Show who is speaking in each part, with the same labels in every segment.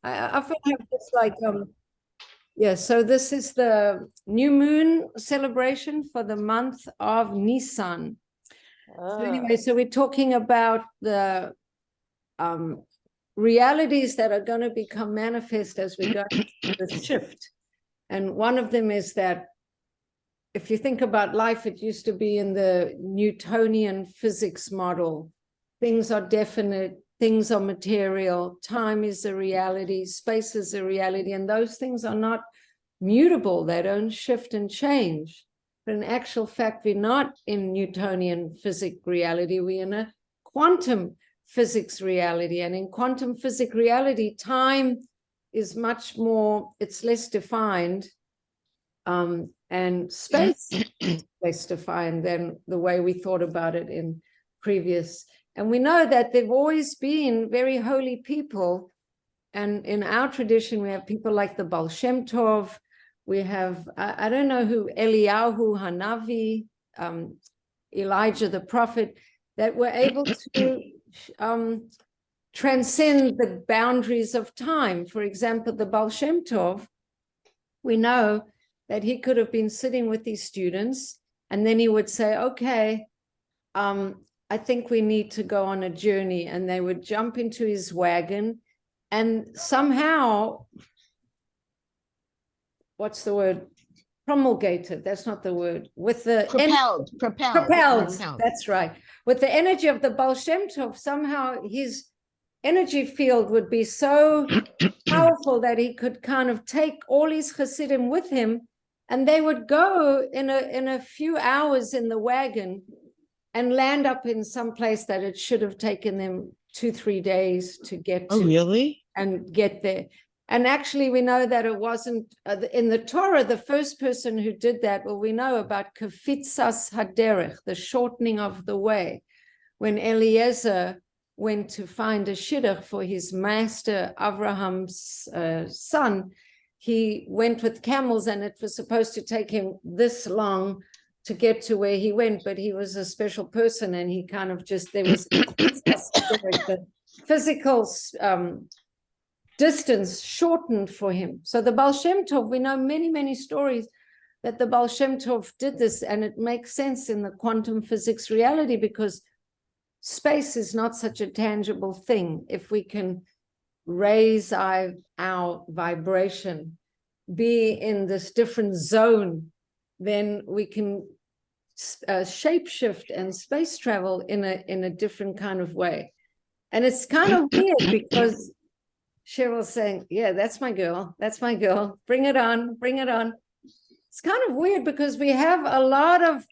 Speaker 1: I feel like it's like yeah, so this is the new moon celebration for the month of Nissan. So anyway, so we're talking about the realities that are going to become manifest as we go through the shift. And one of them is that if you think about life, it used to be in the Newtonian physics model. Things are definite, things are material, time is a reality, space is a reality, and those things are not mutable. They don't shift and change. But in actual fact, we're not in Newtonian physics reality, we're in a quantum physics reality. And in quantum physics reality, time is much more, it's less defined. And space is less defined than the way we thought about it in previous. And we know that there've always been very holy people. And in our tradition, we have people like the Baal Shem Tov. We have, I don't know who, Eliyahu Hanavi, Elijah the prophet, that were able to transcend the boundaries of time. For example, the Baal Shem Tov, we know that he could have been sitting with these students, and then he would say, okay, I think we need to go on a journey. And they would jump into his wagon, and somehow, what's the word? Promulgated, that's not the word. With the propelled. That's right. With the energy of the Baal Shem Tov, somehow his energy field would be so powerful that he could kind of take all his Hasidim with him, and they would go in a few hours in the wagon and land up in some place that it should have taken them 2-3 days to get to.
Speaker 2: Oh, really?
Speaker 1: And get there. And actually, we know that it wasn't in the Torah, the first person who did that. Well, we know about kafitzas haderech, the shortening of the way, when Eliezer went to find a shidduch for his master Abraham's son. He went with camels, and it was supposed to take him this long to get to where he went, but he was a special person, and he kind of just, there was the physical distance shortened for him. So the Baal Shem Tov, we know many, many stories that the Baal Shem Tov did this, and it makes sense in the quantum physics reality, because space is not such a tangible thing. If we can raise our vibration, be in this different zone, then we can shapeshift and space travel in a different kind of way. And it's kind of weird because Cheryl's saying, yeah, that's my girl. That's my girl. Bring it on. Bring it on. It's kind of weird because we have a lot of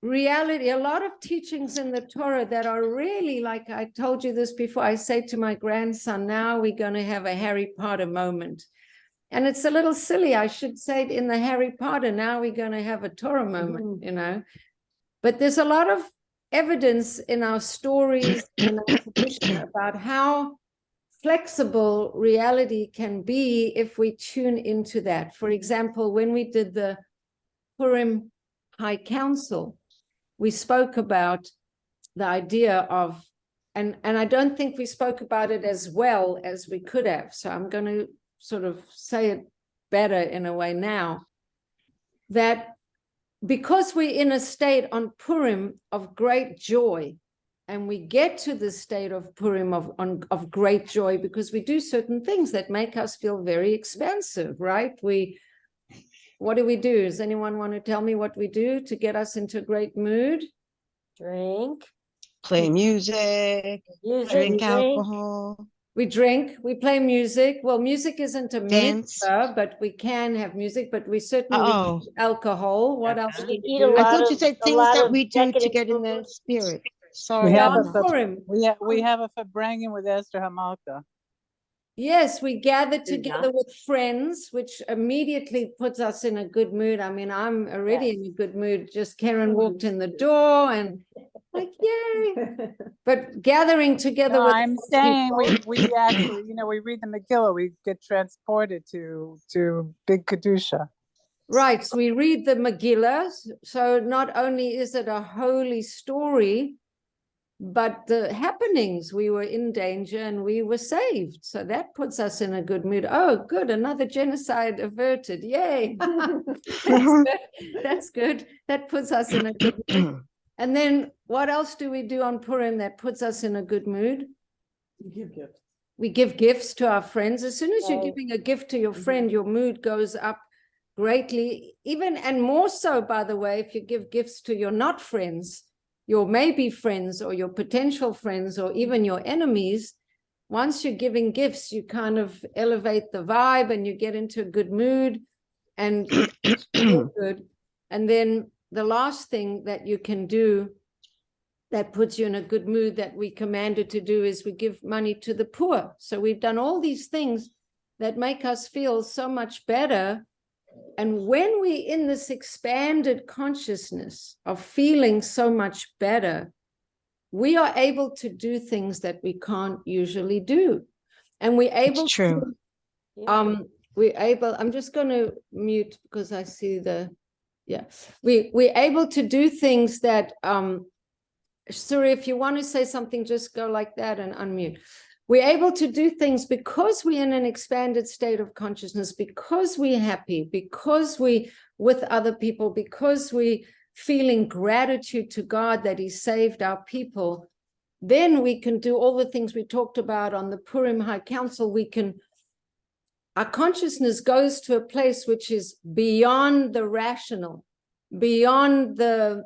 Speaker 1: reality, a lot of teachings in the Torah that are really, like I told you this before, I say to my grandson, now we're going to have a Harry Potter moment. And it's a little silly. I should say it in the Harry Potter, now we're going to have a Torah moment, you know. But there's a lot of evidence in our stories and our tradition about how flexible reality can be if we tune into that. For example, when we did the Purim High Council, we spoke about the idea of, and I don't think we spoke about it as well as we could have. So I'm going to sort of say it better in a way now, that because we're in a state on Purim of great joy, and we get to the state of Purim of great joy because we do certain things that make us feel very expansive, right? What do we do? Does anyone want to tell me what we do to get us into a great mood?
Speaker 3: Drink.
Speaker 2: Play music. Drink alcohol.
Speaker 1: We drink, we play music. Well, music isn't a mitzvah, but we can have music, but we certainly use alcohol. What else do we do?
Speaker 2: I thought you said things that we do to get in the spirit. Sorry.
Speaker 4: We have a fabrengin with Esther Hamalka.
Speaker 1: Yes, we gather together with friends, which immediately puts us in a good mood. I mean, I'm already in a good mood. Just Karen walked in the door and like, yay. But gathering together with
Speaker 4: I'm saying we actually, you know, we read the Megillah, we get transported to Big Kedusha.
Speaker 1: Right, so we read the Megillah. So not only is it a holy story, but the happenings, we were in danger and we were saved. So that puts us in a good mood. Oh, good, another genocide averted. Yay. That's good. That's good. That puts us in a good mood. And then what else do we do on Purim that puts us in a good mood?
Speaker 3: We give gifts.
Speaker 1: We give gifts to our friends. As soon as you're
Speaker 5: Right.
Speaker 1: giving a gift to your friend, your mood goes up greatly. Even and more so, by the way, if you give gifts to your not friends, your maybe friends or your potential friends or even your enemies, once you're giving gifts, you kind of elevate the vibe and you get into a good mood and feel good. And then the last thing that you can do that puts you in a good mood that we commanded to do is we give money to the poor. So we've done all these things that make us feel so much better. And when we're in this expanded consciousness of feeling so much better, we are able to do things that we can't usually do. And we're able
Speaker 2: true.
Speaker 1: to, I'm just going to mute because I see we're able to do things that, Suri, if you want to say something, just go like that and unmute. We're able to do things because we're in an expanded state of consciousness, because we're happy, because we with other people, because we feeling gratitude to God that he saved our people. Then we can do all the things we talked about on the Purim High Council. Our consciousness goes to a place which is beyond the rational, beyond the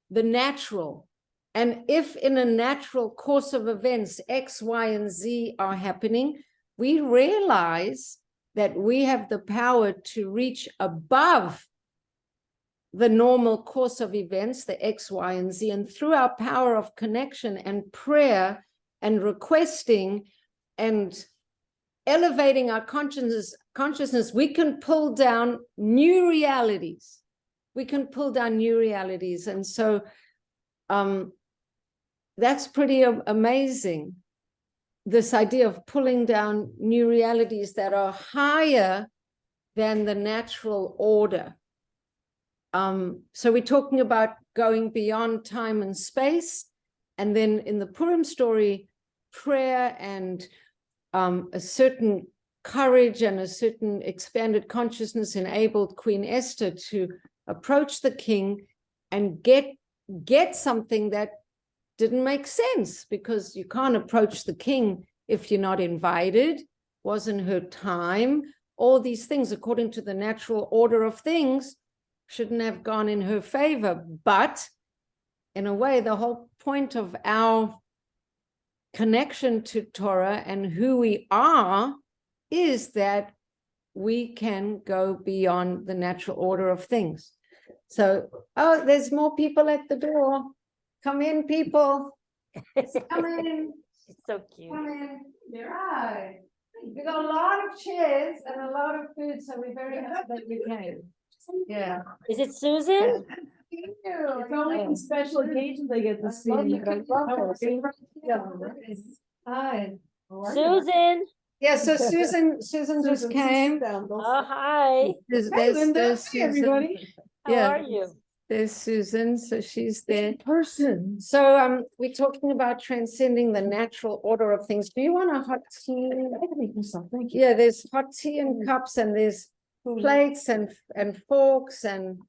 Speaker 1: natural. And if in a natural course of events, X, Y, and Z are happening, we realize that we have the power to reach above the normal course of events, the X, Y, and Z. And through our power of connection and prayer and requesting and elevating our consciousness, we can pull down new realities. We can pull down new realities. And so, that's pretty amazing, this idea of pulling down new realities that are higher than the natural order. So we're talking about going beyond time and space. And then in the Purim story, prayer and a certain courage and a certain expanded consciousness enabled Queen Esther to approach the king and get something that didn't make sense, because you can't approach the king if you're not invited, wasn't her time. All these things, according to the natural order of things, shouldn't have gone in her favor. But in a way, the whole point of our connection to Torah and who we are is that we can go beyond the natural order of things. So, oh, there's more people at the door. Come in, people. Come in.
Speaker 5: She's so cute.
Speaker 1: Come in. You're right. We got a lot of chairs and a lot of food, so we're very happy that you came. Yeah.
Speaker 5: Is it Susan?
Speaker 1: Thank you.
Speaker 3: It's only on special occasions I get to see you.
Speaker 1: Hi.
Speaker 5: Susan.
Speaker 1: Yeah, so Susan just came.
Speaker 5: Oh, hi.
Speaker 1: There's
Speaker 3: Linda. Hey,
Speaker 1: Susan.
Speaker 3: everybody.
Speaker 5: How
Speaker 1: Yeah.
Speaker 5: are you?
Speaker 1: There's Susan, so she's there.
Speaker 3: Person.
Speaker 1: So we're talking about transcending the natural order of things. Do you want a hot tea?
Speaker 3: Thank you.
Speaker 1: Yeah, there's hot tea and cups, and there's plates and forks and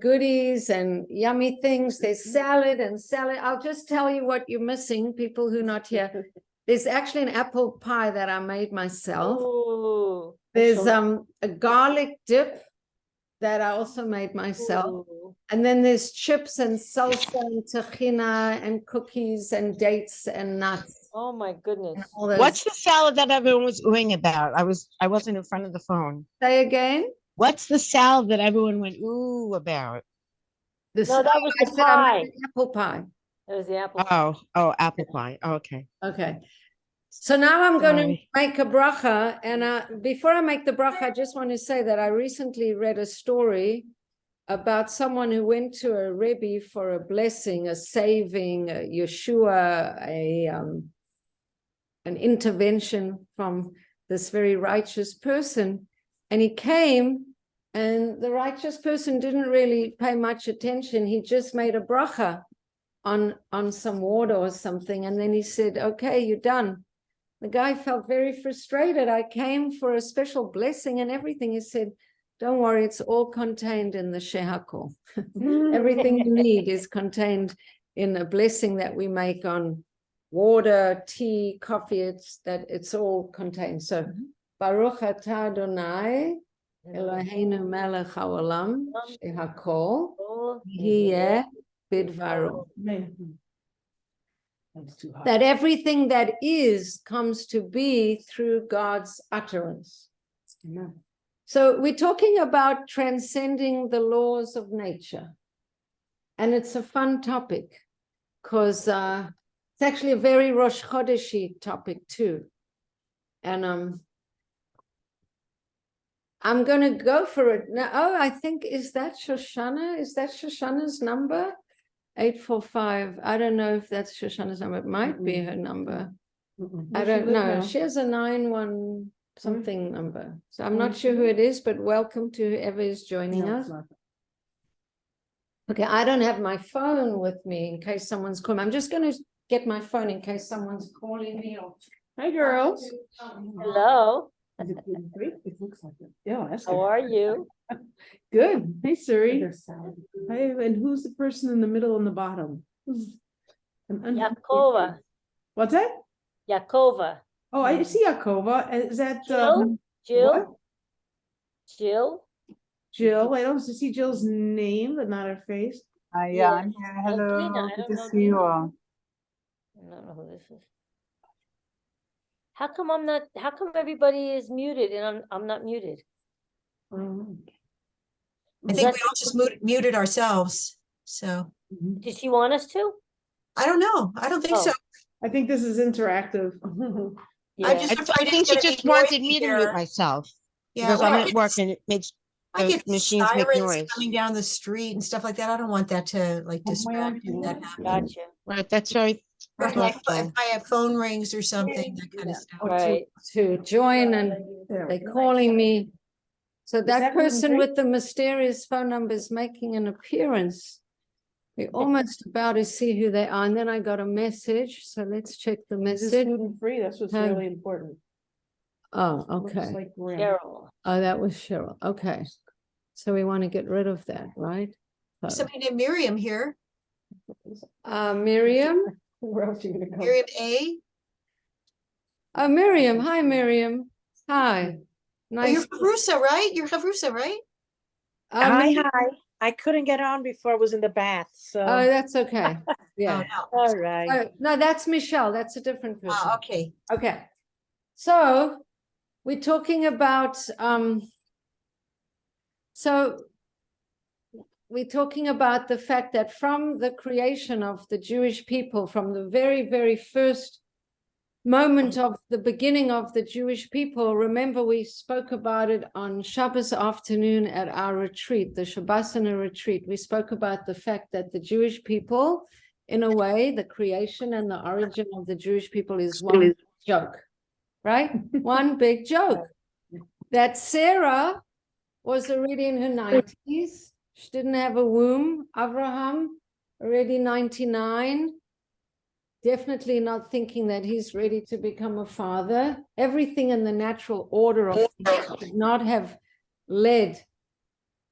Speaker 1: goodies and yummy things. There's salad and salad. I'll just tell you what you're missing, people who are not here. There's actually an apple pie that I made myself.
Speaker 5: Ooh.
Speaker 1: There's a garlic dip that I also made myself.
Speaker 5: Ooh.
Speaker 1: And then there's chips and salsa and tahina and cookies and dates and nuts.
Speaker 5: Oh my goodness.
Speaker 1: And all those.
Speaker 2: What's the salad that everyone was oohing about? I wasn't in front of the phone.
Speaker 1: Say again?
Speaker 2: What's the salad that everyone went ooh about?
Speaker 1: This,
Speaker 5: No, that was
Speaker 1: I
Speaker 5: the
Speaker 1: said I
Speaker 5: pie.
Speaker 1: made an apple pie.
Speaker 5: It was the apple.
Speaker 2: Oh, apple pie. Oh, okay.
Speaker 1: Okay. So now I'm going to
Speaker 2: Sorry.
Speaker 1: make a bracha. And before I make the bracha, I just want to say that I recently read a story about someone who went to a Rebbe for a blessing, a saving, a Yeshua, an intervention from this very righteous person. And he came, and the righteous person didn't really pay much attention. He just made a bracha. on some water or something. And then he said, okay, you're done. The guy felt very frustrated. I came for a special blessing and everything. He said, don't worry, it's all contained in the shehakol. Everything you need is contained in a blessing that we make on water, tea, coffee. It's all contained. So Baruch atah Adonai Eloheinu melech haolam shehakol yeh bidvaro.
Speaker 3: That's too hot.
Speaker 1: That everything that is comes to be through God's utterance.
Speaker 3: Amen.
Speaker 1: So we're talking about transcending the laws of nature. And it's a fun topic because it's actually a very Rosh Chodesh topic too. And I'm going to go for it. Now, I think, is that Shoshana? Is that Shoshana's number? 845. I don't know if that's Shoshana's number. It might be her number. I don't know. She has a 91 something number. So I'm not sure who it is, but welcome to whoever is joining us. Okay, I don't have my phone with me in case someone's calling. I'm just going to get my phone in case someone's calling me. Or...
Speaker 3: Hi, girls.
Speaker 5: Hello,
Speaker 3: Is it gluten-free? It looks like it. Yeah, that's
Speaker 5: how
Speaker 3: good.
Speaker 5: are you?
Speaker 3: Good. Hey, Suri. Hi, and who's the person in the middle and the bottom?
Speaker 5: Yakova,
Speaker 3: What's that?
Speaker 5: Yakova.
Speaker 3: Oh, I see Yakova. Is that
Speaker 5: Jill?
Speaker 3: what?
Speaker 5: Jill?
Speaker 3: Jill. I don't see Jill's name, but not her face.
Speaker 4: Yeah,
Speaker 5: Yeah.
Speaker 4: I'm here.
Speaker 5: And
Speaker 4: Hello,
Speaker 5: Dina, I
Speaker 4: good
Speaker 5: don't
Speaker 4: to
Speaker 5: know
Speaker 4: see you
Speaker 5: Dina.
Speaker 4: all.
Speaker 5: I don't know who this is. How come everybody is muted and I'm not muted?
Speaker 6: I
Speaker 5: Is
Speaker 6: think
Speaker 5: that-
Speaker 6: we all just muted ourselves. So
Speaker 5: Did she want us to?
Speaker 6: I don't know. I don't think
Speaker 5: Oh.
Speaker 6: so.
Speaker 3: I think this is interactive.
Speaker 5: Yeah.
Speaker 2: I think she just wanted me to mute myself
Speaker 6: Yeah,
Speaker 2: because
Speaker 6: well,
Speaker 2: I'm at work and it makes
Speaker 6: I
Speaker 2: the
Speaker 6: get
Speaker 2: machines make
Speaker 6: sirens
Speaker 2: noise.
Speaker 6: coming down the street and stuff like that. I don't want that to like distract if that happens.
Speaker 5: Gotcha.
Speaker 2: Right, that's very
Speaker 6: Or if my
Speaker 2: thoughtful.
Speaker 6: phone rings or something, that kind of stuff.
Speaker 1: Or
Speaker 5: Right.
Speaker 1: to join and they're calling me. So that
Speaker 3: that
Speaker 1: person
Speaker 3: gluten-free?
Speaker 1: with the mysterious phone number is making an appearance. We're almost about to see who they are. And then I got a message. So let's check the
Speaker 3: Is this
Speaker 1: message.
Speaker 3: gluten-free? That's what's
Speaker 1: Hi.
Speaker 3: really important.
Speaker 1: Oh,
Speaker 3: Looks
Speaker 1: okay.
Speaker 3: like graham.
Speaker 5: Cheryl.
Speaker 1: Oh, that was Cheryl. Okay. So we want to get rid of that, right?
Speaker 6: There's somebody named Miriam here.
Speaker 1: Miriam.
Speaker 3: Where else are you gonna go?
Speaker 6: Miriam A.
Speaker 1: Oh, Miriam. Hi, Miriam. Hi.
Speaker 6: Oh, you're
Speaker 1: Nice.
Speaker 6: Havrusa, right? You're Havrusa, right?
Speaker 1: Miriam-
Speaker 7: Hi. I couldn't get on before I was in the bath, so.
Speaker 1: Oh, that's okay. Yeah.
Speaker 6: Oh, no.
Speaker 7: All right.
Speaker 1: Oh, no, that's Michelle. That's a different person.
Speaker 6: Ah, okay.
Speaker 1: Okay. So we're talking about the fact that from the creation of the Jewish people, from the very, very first moment of the beginning of the Jewish people, remember we spoke about it on Shabbos afternoon at our retreat, the Shabbosinah retreat. We spoke about the fact that the Jewish people, in a way, the creation and the origin of the Jewish people is one joke, right? One big joke. That Sarah was already in her 90s. She didn't have a womb. Abraham, already 99. Definitely not thinking that he's ready to become a father. Everything in the natural order of things should not have led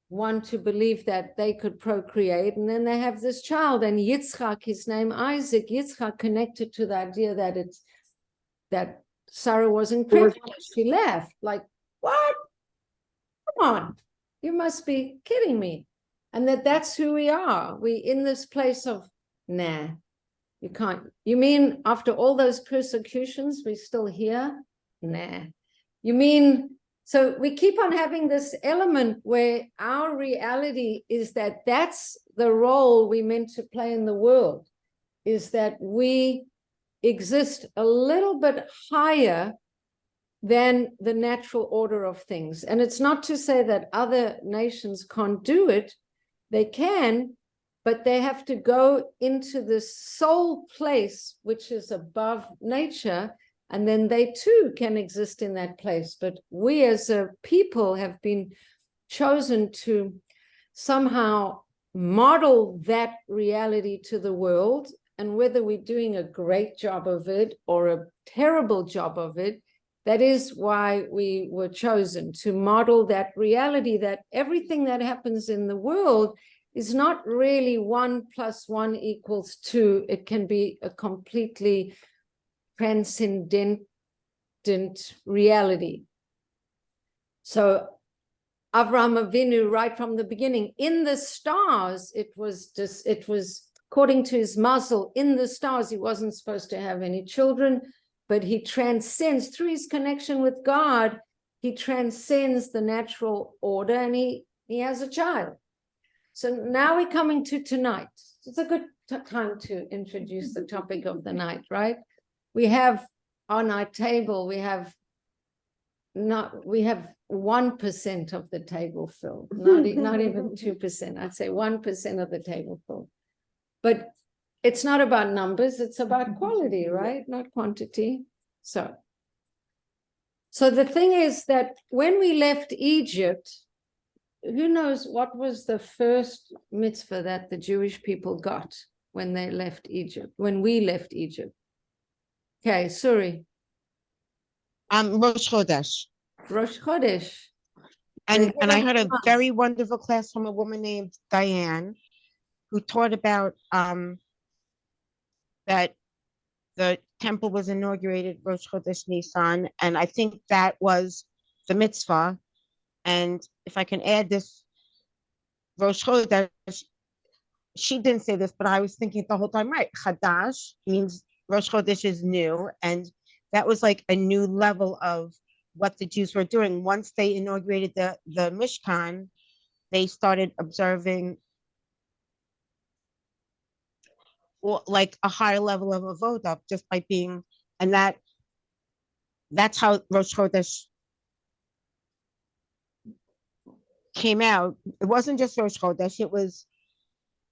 Speaker 1: one to believe that they could procreate. And then they have this child, and Yitzchak, his name Isaac, Yitzchak connected to the idea that Sarah wasn't pregnant. She laughed, like, what? Come on, you must be kidding me. And that's who we are. We in this place of, nah, you can't. You mean after all those persecutions, we're still here? Nah. You mean, so we keep on having this element where our reality is that that's the role we meant to play in the world, is that we exist a little bit higher than the natural order of things. And it's not to say that other nations can't do it. They can, but they have to go into this soul place, which is above nature, and then they too can exist in that place. But we as a people have been chosen to somehow model that reality to the world, and whether we're doing a great job of it or a terrible job of it, that is why we were chosen to model that reality, that everything that happens in the world is not really 1 + 1 = 2. It can be a completely transcendent reality. So Avraham Avinu, right from the beginning, in the stars, it was according to his mazel, in the stars, he wasn't supposed to have any children, but he transcends, through his connection with God, he transcends the natural order, and he has a child. So now we're coming to tonight. It's a good time to introduce the topic of the night, right? We have on our table, we have 1% of the table filled, not even 2%. I'd say 1% of the table filled. But it's not about numbers, it's about quality, right? Not quantity. So the thing is that when we left Egypt, who knows what was the first mitzvah that the Jewish people got when they left Egypt, when we left Egypt? Okay, Suri.
Speaker 2: Rosh Chodesh.
Speaker 1: Rosh Chodesh.
Speaker 2: And I heard a very wonderful class from a woman named Diane, who taught about that the temple was inaugurated Rosh Chodesh Nissan, and I think that was the mitzvah. And if I can add this, Rosh Chodesh, she didn't say this, but I was thinking the whole time, right? Chadash means Rosh Chodesh is new, and that was like a new level of what the Jews were doing. Once they inaugurated the Mishkan, they started observing like a higher level of avodah just by being, and that's how Rosh Chodesh came out. It wasn't just Rosh Chodesh, it was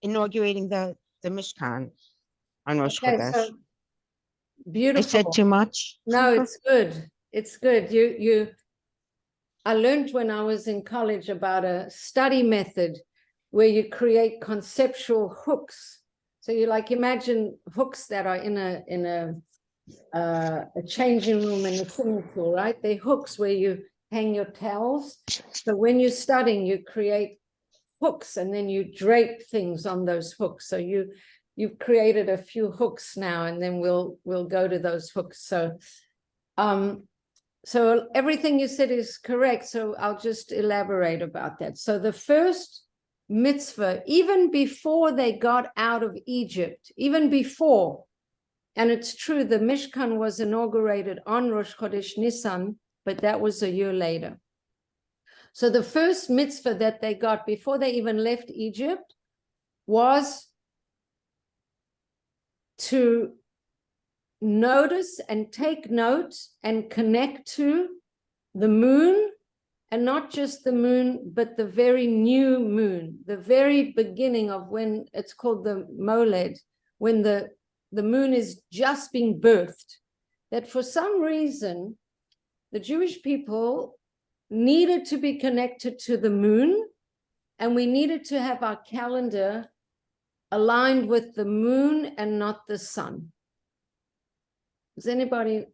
Speaker 2: inaugurating the Mishkan on Rosh Chodesh.
Speaker 1: So beautiful.
Speaker 2: I said too much.
Speaker 1: No, it's good. It's good. I learned when I was in college about a study method where you create conceptual hooks. So you like imagine hooks that are in a changing room in a swimming pool, right? They're hooks where you hang your towels. So when you're studying, you create hooks and then you drape things on those hooks. So you've created a few hooks now, and then we'll go to those hooks. So everything you said is correct. So I'll just elaborate about that. So the first mitzvah, even before they got out of Egypt, even before, and it's true, the Mishkan was inaugurated on Rosh Chodesh Nissan, but that was a year later. So the first mitzvah that they got before they even left Egypt was to notice and take note and connect to the moon, and not just the moon, but the very new moon, the very beginning of when it's called the Moled, when the moon is just being birthed. That for some reason, the Jewish people needed to be connected to the moon, and we needed to have our calendar aligned with the moon and not the sun. Does anybody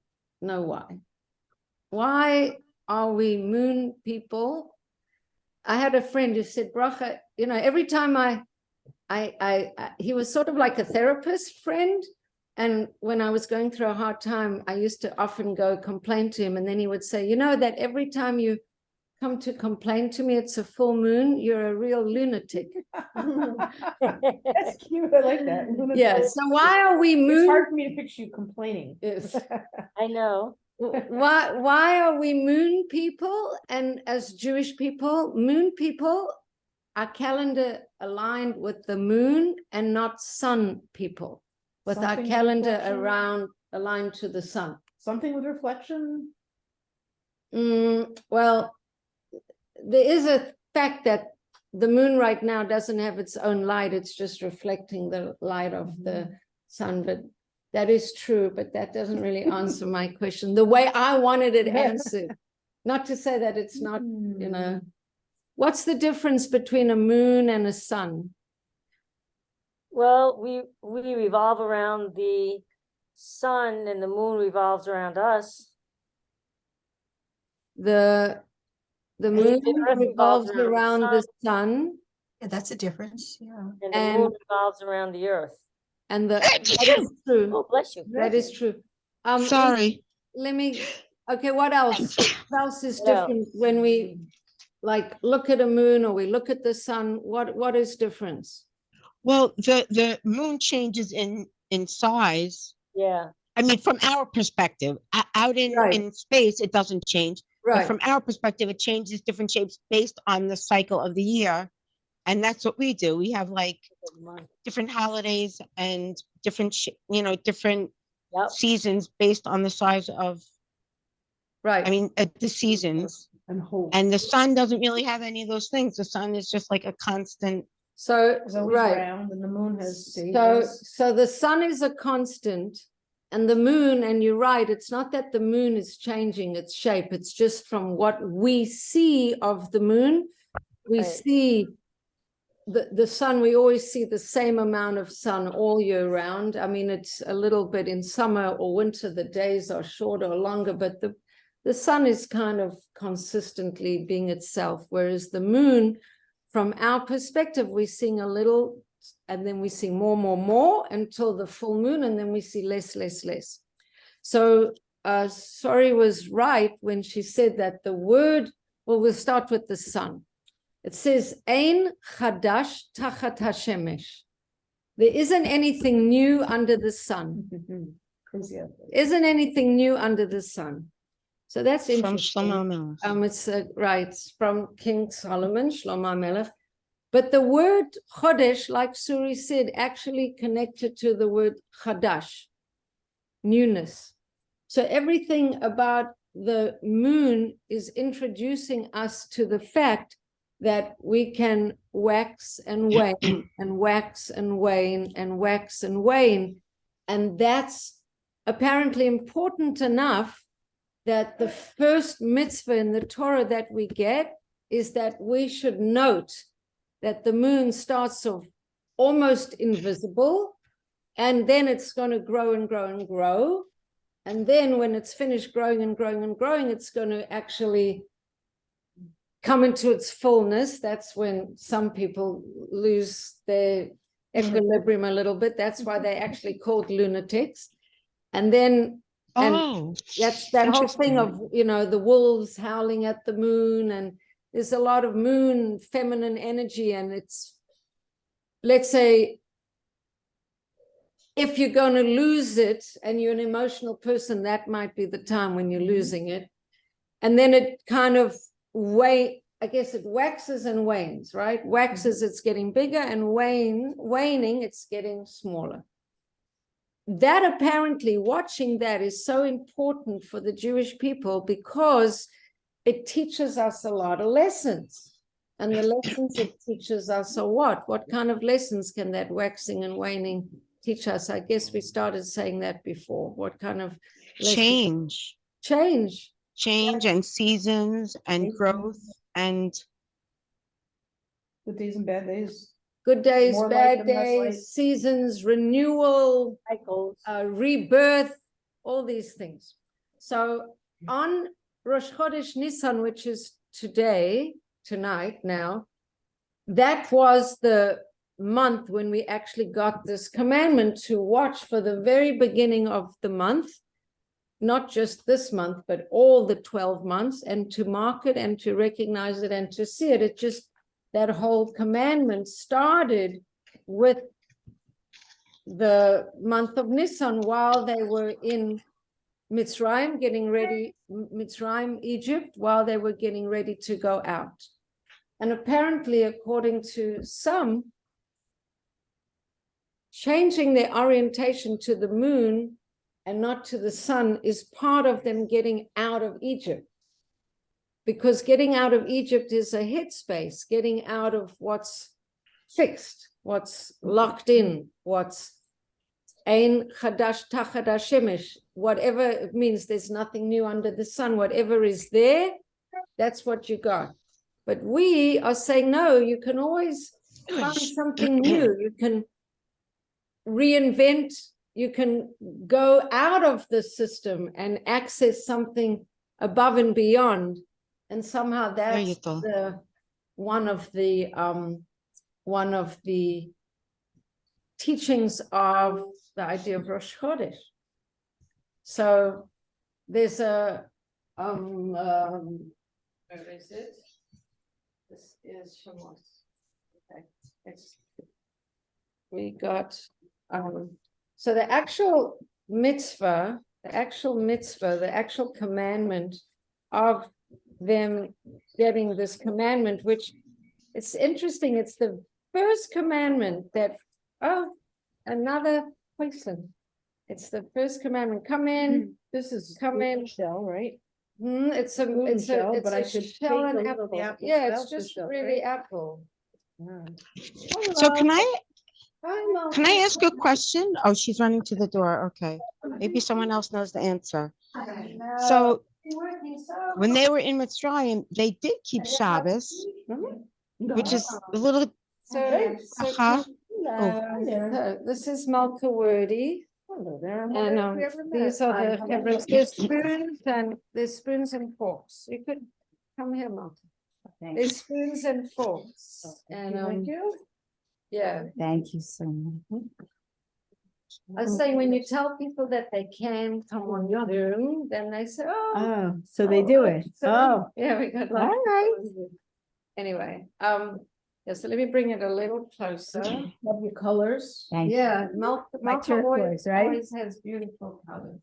Speaker 1: know why? Why are we moon people? I had a friend who said, Bracha, every time he was sort of like a therapist friend. And when I was going through a hard time, I used to often go complain to him. And then he would say, that every time you come to complain to me, it's a full moon, you're a real lunatic.
Speaker 3: That's cute. I like that.
Speaker 1: Yeah. So why are we moon?
Speaker 3: It's hard for me to picture you complaining.
Speaker 1: Yes.
Speaker 5: I know.
Speaker 1: Why are we moon people? And as Jewish people, moon people, our calendar aligned with the moon, and not sun people, with our
Speaker 3: Something
Speaker 1: calendar
Speaker 3: reflection?
Speaker 1: aligned to the sun.
Speaker 3: Something with reflection?
Speaker 1: Well, there is a fact that the moon right now doesn't have its own light. It's just reflecting the light of the sun. But that is true, but that doesn't really answer my question the way I wanted it answered. Not to say that it's not, what's the difference between a moon and a sun?
Speaker 5: Well, we revolve around the sun and the moon revolves around us.
Speaker 1: The
Speaker 5: And
Speaker 1: moon
Speaker 5: the earth
Speaker 1: revolves around the sun,
Speaker 6: Yeah, that's a difference, yeah.
Speaker 5: And the
Speaker 1: And-
Speaker 5: moon revolves around the earth.
Speaker 1: and that is true.
Speaker 5: Oh, bless you.
Speaker 1: That is true.
Speaker 2: Sorry.
Speaker 1: Let me, okay, what else? What else is
Speaker 5: What else?
Speaker 1: different when we like look at a moon or we look at the sun? What is difference?
Speaker 2: Well, the moon changes in size.
Speaker 5: Yeah,
Speaker 2: I mean, from our perspective, out
Speaker 1: Right.
Speaker 2: in space, it doesn't change. But
Speaker 1: Right,
Speaker 2: from our perspective, it changes different shapes based on the cycle of the year. And that's what we do. We have like different holidays and different, different
Speaker 5: yep.
Speaker 2: seasons based on the size of,
Speaker 1: right.
Speaker 2: I mean, the seasons.
Speaker 3: And hold.
Speaker 2: And the sun doesn't really have any of those things. The sun is just like a constant.
Speaker 1: So,
Speaker 3: It's always
Speaker 1: right.
Speaker 3: round and the moon has
Speaker 1: So,
Speaker 3: stages.
Speaker 1: so the sun is a constant and the moon, and you're right, it's not that the moon is changing its shape. It's just from what we see of the moon, we
Speaker 5: Right.
Speaker 1: see the sun, we always see the same amount of sun all year round. I mean, it's a little bit in summer or winter, the days are shorter or longer, but the sun is kind of consistently being itself, whereas the moon, from our perspective, we're seeing a little, and then we see more until the full moon, and then we see less. So Sori was right when she said that the word, well, we'll start with the sun. It says, Ein chadash tachat hashemesh. There isn't anything new under the sun.
Speaker 3: Crazy.
Speaker 1: Isn't anything new under the sun. So that's
Speaker 2: From
Speaker 1: interesting.
Speaker 2: Shlomo Melech.
Speaker 1: It's right, it's from King Solomon, Shlomo Melech. But the word Chodesh, like Suri said, actually connected to the word Chadash, newness. So everything about the moon is introducing us to the fact that we can wax and wane and wax and wane and wax and wane. And that's apparently important enough that the first mitzvah in the Torah that we get is that we should note that the moon starts off almost invisible, and then it's going to grow and grow and grow. And then when it's finished growing and growing and growing, it's going to actually come into its fullness. That's when some people lose their equilibrium a little bit. That's why they're actually called lunatics. And then that's that whole thing of, the wolves howling at the moon, and there's a lot of moon feminine energy. And it's, let's say, if you're going to lose it and you're an emotional person, that might be the time when you're losing it. And then it kind of I guess it waxes and wanes, right? Waxes, it's getting bigger, and waning, it's getting smaller. That apparently, watching that is so important for the Jewish people because it teaches us a lot of lessons. And the lessons it teaches us are what? What kind of lessons can that waxing and waning teach us? I guess we started saying that before. What kind of lessons? Change
Speaker 2: And seasons and growth and
Speaker 3: Good days and bad days.
Speaker 1: good days,
Speaker 3: More light
Speaker 1: bad
Speaker 3: and less light.
Speaker 1: days, seasons, renewal,
Speaker 5: Cycles.
Speaker 1: rebirth, all these things. So on Rosh Chodesh Nissan, which is tonight now, that was the month when we actually got this commandment to watch for the very beginning of the month, not just this month, but all the 12 months, and to mark it and to recognize it and to see it. It just, that whole commandment started with the month of Nisan while they were in Mitzrayim, Egypt, while they were getting ready to go out. And apparently, according to some, changing their orientation to the moon and not to the sun is part of them getting out of Egypt. Because getting out of Egypt is a headspace, getting out of what's fixed, what's locked in, what's ein chadash tachat hashemesh, whatever it means, there's nothing new under the sun. Whatever is there, that's what you got. But we are saying, no, you can always find something new. You can reinvent, you can go out of the system and access something above and beyond. And somehow that's
Speaker 2: go.
Speaker 1: one of the teachings of the idea of Rosh Chodesh. So there's a where is it? This is Shemos. Okay. We got so the actual mitzvah, the actual commandment of them getting this commandment, which it's interesting, it's the first commandment that, another person. It's the first commandment. Come in,
Speaker 3: This is
Speaker 1: come in.
Speaker 3: shell, right?
Speaker 1: It's a,
Speaker 3: Wooden
Speaker 1: it's a,
Speaker 3: shell,
Speaker 1: it's
Speaker 3: but I
Speaker 1: a
Speaker 3: could
Speaker 1: shell
Speaker 3: take
Speaker 1: and
Speaker 3: a little
Speaker 1: apple.
Speaker 3: of the apple
Speaker 1: Yeah,
Speaker 3: shell
Speaker 1: it's
Speaker 3: to
Speaker 1: just
Speaker 3: shell,
Speaker 1: really
Speaker 3: right?
Speaker 1: apple.
Speaker 2: So can I
Speaker 1: Hi,
Speaker 2: can I ask a question? Oh, she's running to the door. Okay. Maybe someone else knows the answer. So when they were in Mitzrayim, they did keep Shabbos, which is a little
Speaker 1: So
Speaker 2: Aha.
Speaker 1: so this is Malka Wordy.
Speaker 3: Hello there.
Speaker 1: And these are the fabrics. There's spoons and forks. You could come here, Malka. There's spoons and forks. And yeah.
Speaker 8: Thank you so much.
Speaker 1: I was saying when you tell people that they can come on Zoom, then they say, oh.
Speaker 8: Oh, so they do it.
Speaker 1: So,
Speaker 8: Oh,
Speaker 1: yeah, we got
Speaker 8: all
Speaker 1: like.
Speaker 8: right.
Speaker 1: Anyway, yeah, so let me bring it a little closer.
Speaker 3: Love your colors.
Speaker 8: Thank you.
Speaker 1: Yeah, Malka
Speaker 8: Like turquoise, right?
Speaker 1: always has beautiful colors.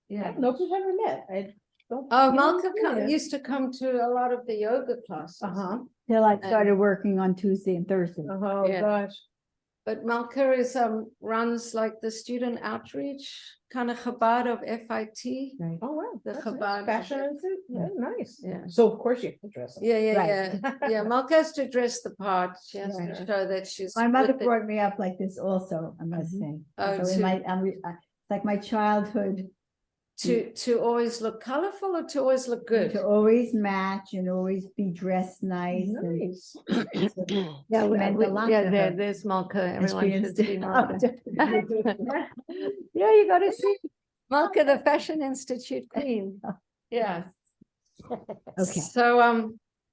Speaker 1: Yeah.
Speaker 3: Nobody's ever met. I don't.
Speaker 1: Oh,
Speaker 3: you
Speaker 1: Malka
Speaker 3: don't see it.
Speaker 1: used to come to a lot of the yoga classes.
Speaker 8: Till I started working on Tuesday and Thursday.
Speaker 3: Oh,
Speaker 1: Yeah.
Speaker 3: gosh.
Speaker 1: But Malka is runs like the student outreach kind of Chabad of FIT.
Speaker 8: Right.
Speaker 3: Oh, wow.
Speaker 1: The
Speaker 3: That's nice.
Speaker 1: Chabad.
Speaker 3: Fashion and suit. Yeah, nice.
Speaker 1: Yeah.
Speaker 3: So of course you have to dress up.
Speaker 1: Yeah, yeah,
Speaker 8: Right.
Speaker 1: yeah. Yeah, Malka has to dress the part. She has to
Speaker 3: Right.
Speaker 1: show that she's.
Speaker 8: My mother
Speaker 1: with it.
Speaker 8: brought me up like this also, I must say.
Speaker 1: Oh,
Speaker 8: So in
Speaker 1: too.
Speaker 8: my, it's like my childhood,
Speaker 1: To always look colorful or to always look good.
Speaker 8: to always match and always be dressed nice. and-
Speaker 3: Nice.
Speaker 8: Yeah,
Speaker 1: we-
Speaker 8: meant a lot
Speaker 1: yeah,
Speaker 8: to
Speaker 1: there,
Speaker 8: her.
Speaker 1: there's Malka.
Speaker 8: And
Speaker 1: Everyone
Speaker 8: she
Speaker 1: should
Speaker 8: instead-
Speaker 1: see
Speaker 8: Oh,
Speaker 1: Malka.
Speaker 8: definitely.
Speaker 1: Yeah, you got to see Malka, the Fashion Institute queen. Yeah.
Speaker 8: Okay.
Speaker 1: So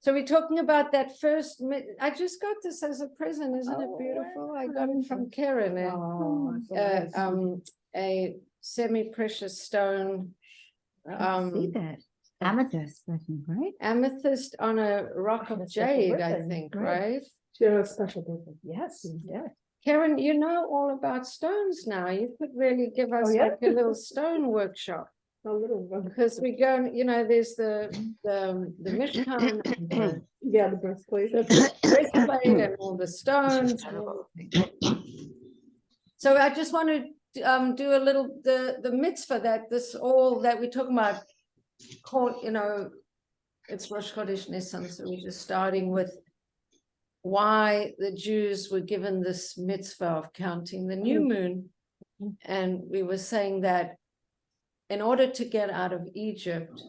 Speaker 1: we're talking about that first. I just got this as a present. Isn't it
Speaker 3: Oh,
Speaker 1: beautiful? I got it from Karen.
Speaker 3: Oh, so nice.
Speaker 1: A semi-precious stone.
Speaker 8: I see that. Amethyst, I think, right?
Speaker 1: Amethyst on a rock of
Speaker 3: A special
Speaker 1: jade, I
Speaker 3: ribbon,
Speaker 1: think,
Speaker 3: right.
Speaker 1: right?
Speaker 3: Share a special birthday. Yes, yeah.
Speaker 1: Karen, you know all about stones now. You could really give us
Speaker 3: yeah?
Speaker 1: like a little stone workshop.
Speaker 3: A little one.
Speaker 1: Because we go, there's the Mishkan, and the
Speaker 3: Yeah, the birthplace.
Speaker 1: breastplate and all the stones. and everything. So I just want to do a little the mitzvah that that we're talking about. It's Rosh Chodesh Nissan, so we're just starting with why the Jews were given this mitzvah of counting the new moon, and we were saying that in order to get out of Egypt,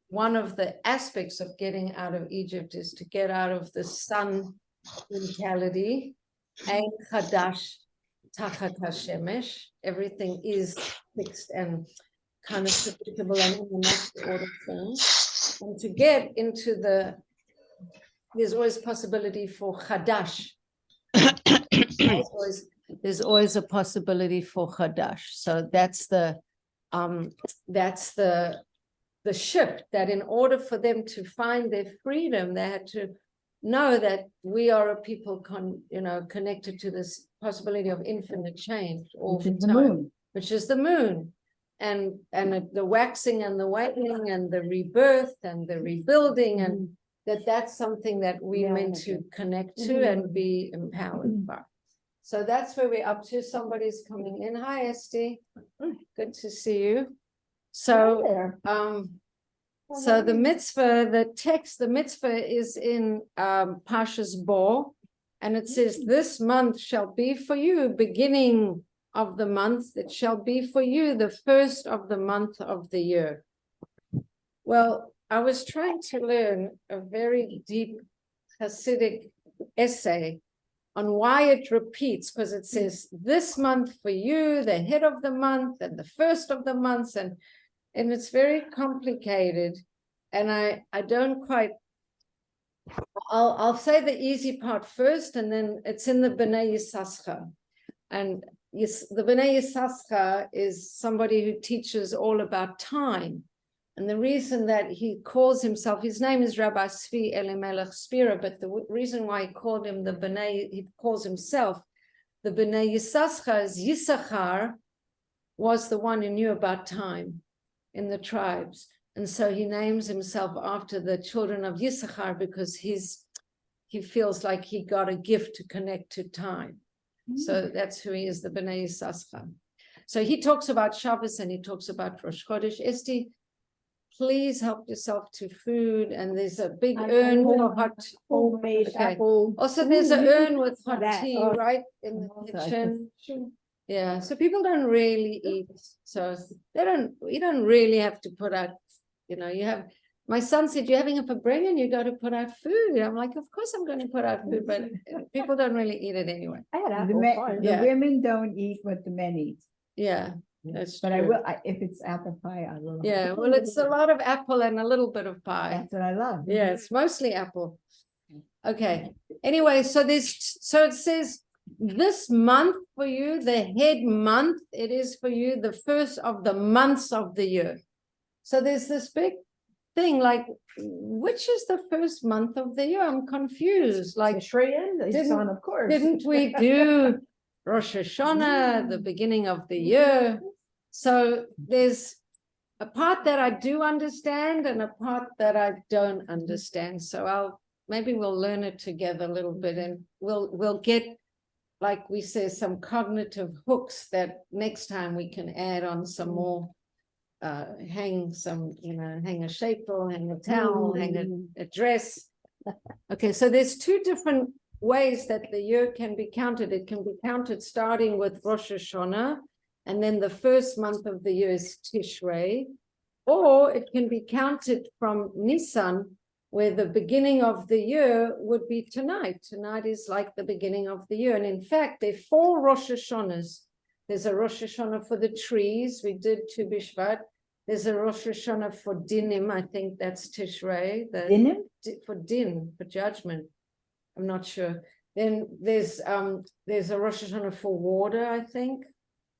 Speaker 1: one of the aspects of getting out of Egypt is to get out of the sun mentality. Ein chadash tachat hashemesh. Everything is fixed and kind of predictable and in the next order thing. And to get into there's always possibility for chadash. There's always a possibility for chadash. So that's the shift, that in order for them to find their freedom, they had to know that we are a people connected to this possibility of infinite change all
Speaker 8: Which
Speaker 1: the
Speaker 8: is the
Speaker 1: time,
Speaker 8: moon.
Speaker 1: which is the moon, and the waxing and the waning and the rebirth and the rebuilding, and that's something that we meant to connect to and be empowered by. So that's where we're up to. Somebody's coming in. Hi, Esty. Good to see you. So, so the mitzvah, the mitzvah is in Parshas Bo, and it says, "This month shall be for you, beginning of the month. It shall be for you the first of the month of the year." Well, I was trying to learn a very deep Hasidic essay on why it repeats, because it says this month for you, the head of the month and the first of the months, and it's very complicated. And I don't quite, I'll say the easy part first, and then it's in the B'nai Yisachar. And yes, the B'nai Yisachar is somebody who teaches all about time. And the reason that he calls himself, his name is Rabbi Svi Elimelech Spira, but the reason why he called him he calls himself the B'nai Yisachar is Yisachar was the one who knew about time in the tribes. And so he names himself after the children of Yisachar because he feels like he got a gift to connect to time. So that's who he is, the B'nai Yisachar. So he talks about Shabbos and he talks about Rosh Chodesh. Esti, please help yourself to food, and there's a big urn for hot
Speaker 3: Homemade
Speaker 1: Okay.
Speaker 3: apple.
Speaker 1: Also, there's an urn with hot
Speaker 3: That,
Speaker 1: tea
Speaker 3: oh.
Speaker 1: right in the
Speaker 3: Also, I
Speaker 1: kitchen. Yeah, so people don't really eat. So you don't really have to put out, my son said, you're having a fabrengin, you got to put out food. I'm like, of course I'm going to put out food, but people don't really eat it anyway.
Speaker 3: I had
Speaker 8: The,
Speaker 3: apple pie.
Speaker 8: the
Speaker 1: Yeah.
Speaker 8: women don't eat what the men eat,
Speaker 1: Yeah, that's
Speaker 8: but I
Speaker 1: true.
Speaker 8: will, if it's apple pie, I will.
Speaker 1: Yeah, well, it's a lot of apple and a little bit of pie.
Speaker 8: That's what I love.
Speaker 1: Yeah, it's mostly apple. Okay. Anyway, so it says this month for you, the head month, it is for you the first of the months of the year. So there's this big thing, like, which is the first month of the year? I'm confused. Like,
Speaker 3: Nissan, of course.
Speaker 1: didn't we do Rosh Hashanah, the beginning of the year? So there's a part that I do understand and a part that I don't understand. So maybe we'll learn it together a little bit, and we'll get, like we say, some cognitive hooks that next time we can add on some more, hang a shapel, hang a towel, hang a dress. Okay, so there's two different ways that the year can be counted. It can be counted starting with Rosh Hashanah, and then the first month of the year is Tishrei, or it can be counted from Nissan, where the beginning of the year would be tonight. Tonight is like the beginning of the year. And in fact, there are 4 Rosh Hashanahs. There's a Rosh Hashanah for the trees. We did Tu B'Shvat. There's a Rosh Hashanah for Dinim. I think that's Tishrei.
Speaker 8: Dinim?
Speaker 1: For Din, for judgment. I'm not sure. Then there's a Rosh Hashanah for water, I think.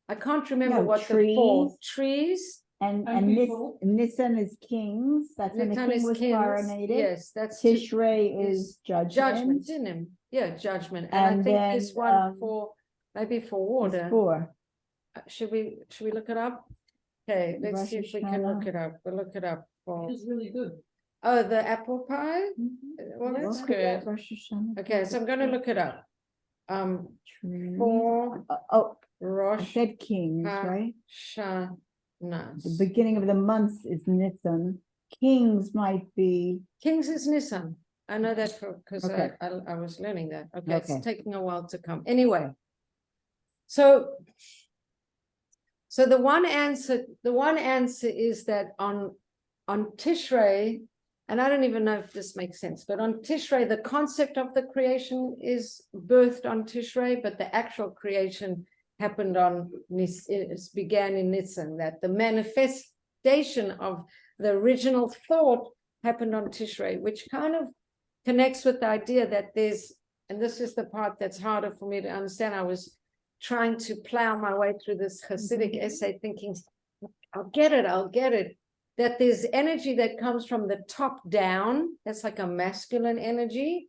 Speaker 1: I can't remember
Speaker 8: No,
Speaker 1: what the 4
Speaker 8: trees.
Speaker 1: trees.
Speaker 8: And
Speaker 3: people.
Speaker 8: Nisan is kings. That's when the
Speaker 1: Nisan
Speaker 8: king
Speaker 1: is
Speaker 8: was
Speaker 1: kings.
Speaker 8: coronated.
Speaker 1: Yes, that's
Speaker 8: Tishrei
Speaker 1: is
Speaker 8: is judgment.
Speaker 1: judgment. Dinim. Yeah, judgment. And I
Speaker 8: And
Speaker 1: think
Speaker 8: then,
Speaker 1: this one maybe for
Speaker 8: Is
Speaker 1: water.
Speaker 8: 4.
Speaker 1: Should we look it up? Okay, let's
Speaker 8: Rosh
Speaker 1: see if we can look
Speaker 8: Hashanah.
Speaker 1: it up. We'll look it up for.
Speaker 3: It's really good.
Speaker 1: Oh, the apple pie. Well,
Speaker 8: Let's
Speaker 1: that's
Speaker 8: look at
Speaker 1: good.
Speaker 8: Rosh Hashanah.
Speaker 1: Okay, so I'm going to look it up.
Speaker 8: Trees.
Speaker 1: For
Speaker 8: Oh, I
Speaker 1: Rosh
Speaker 8: said kings, right?
Speaker 1: Hashanah.
Speaker 8: The beginning of the month is Nisan. Kings might be,
Speaker 1: Kings is Nissan. I know that because
Speaker 8: Okay.
Speaker 1: I was learning that. Okay,
Speaker 8: Okay.
Speaker 1: it's taking a while to come. Anyway, so the one answer is that on Tishrei, and I don't even know if this makes sense, but on Tishrei, the concept of the creation is birthed on Tishrei, but the actual creation happened it began in Nisan, that the manifestation of the original thought happened on Tishrei, which kind of connects with the idea that and this is the part that's harder for me to understand. I was trying to plow my way through this Hasidic essay thinking, I'll get it, that there's energy that comes from the top down. That's like a masculine energy.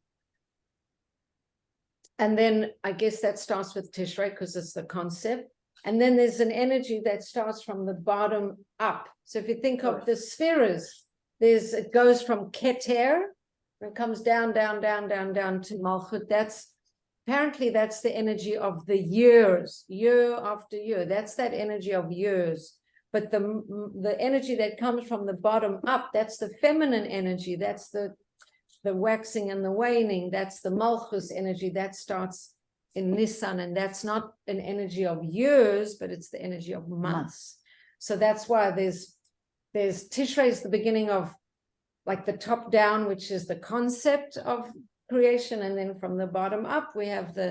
Speaker 1: And then I guess that starts with Tishrei because it's the concept. And then there's an energy that starts from the bottom up. So if you think of the spheres, it goes from Keter, and comes down to Malchut. Apparently that's the energy of the years, year after year. That's that energy of years. But the energy that comes from the bottom up, that's the feminine energy. That's the waxing and the waning. That's the Malchus energy that starts in Nisan, and that's not an energy of years, but it's the energy of months. So that's why there's Tishrei is the beginning of like the top down, which is the concept of creation, and then from the bottom up, we have the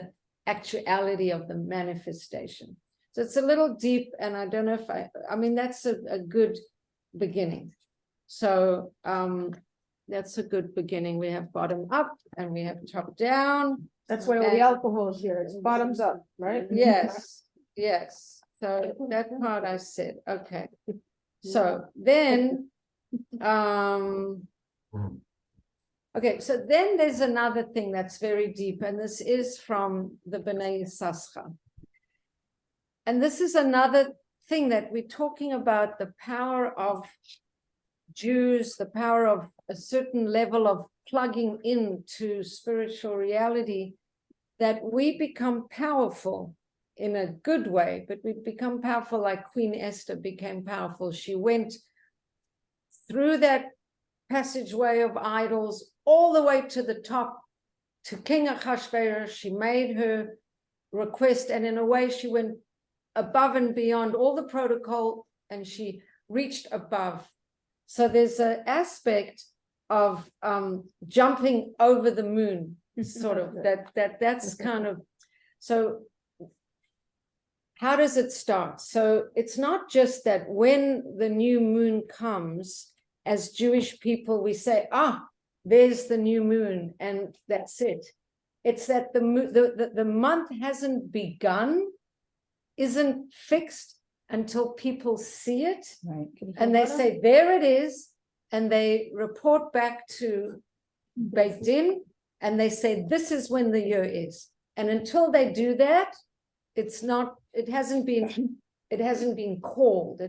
Speaker 1: actuality of the manifestation. So it's a little deep, and I don't know if I mean, that's a good beginning. So that's a good beginning. We have bottom up and we have top down.
Speaker 3: That's why all the alcohol is here. It's bottoms up, right?
Speaker 1: Yes, yes. So that part I said, okay. So then, okay, so then there's another thing that's very deep, and this is from the B'nai Yissaschar. And this is another thing that we're talking about, the power of Jews, the power of a certain level of plugging into spiritual reality, that we become powerful in a good way, but we become powerful like Queen Esther became powerful. She went through that passageway of idols all the way to the top, to King Ahasuerus. She made her request, and in a way she went above and beyond all the protocol, and she reached above. So there's an aspect of jumping over the moon, sort of, that's kind of, so how does it start? So it's not just that when the new moon comes, as Jewish people, we say, there's the new moon, and that's it. It's that the month hasn't begun, isn't fixed until people see it,
Speaker 8: Right.
Speaker 1: and they say, there it is, and they report back to Beit Din, and they say, this is when the year is. And until they do that, it hasn't been called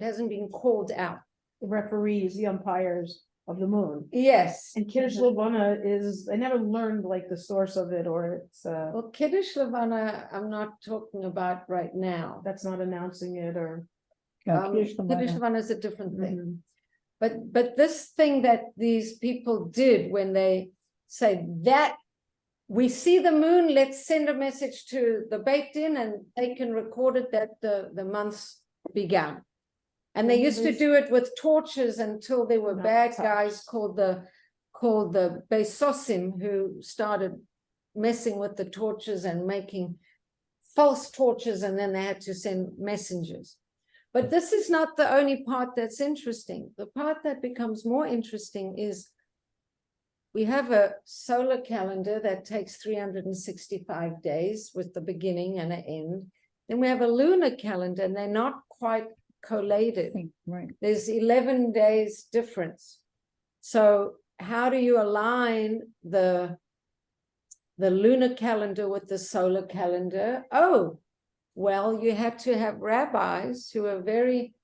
Speaker 1: out.
Speaker 3: The referees, the umpires of the moon.
Speaker 1: Yes.
Speaker 3: And Kiddush Levana is, I never learned like the source of it, or it's
Speaker 1: Well, Kiddush Levana, I'm not talking about right now.
Speaker 3: that's not announcing it, or
Speaker 1: Kiddush Levana is a different thing. But this thing that these people did when they say that we see the moon, let's send a message to the Beit Din, and they can record it that the months began. And they used to do it with torches until there were bad guys called the Besosim, who started messing with the torches and making false torches, and then they had to send messengers. But this is not the only part that's interesting. The part that becomes more interesting is we have a solar calendar that takes 365 days with the beginning and an end. Then we have a lunar calendar, and they're not quite collated.
Speaker 8: Right.
Speaker 1: There's 11 days difference. So how do you align the lunar calendar with the solar calendar? Oh, well, you had to have rabbis who are very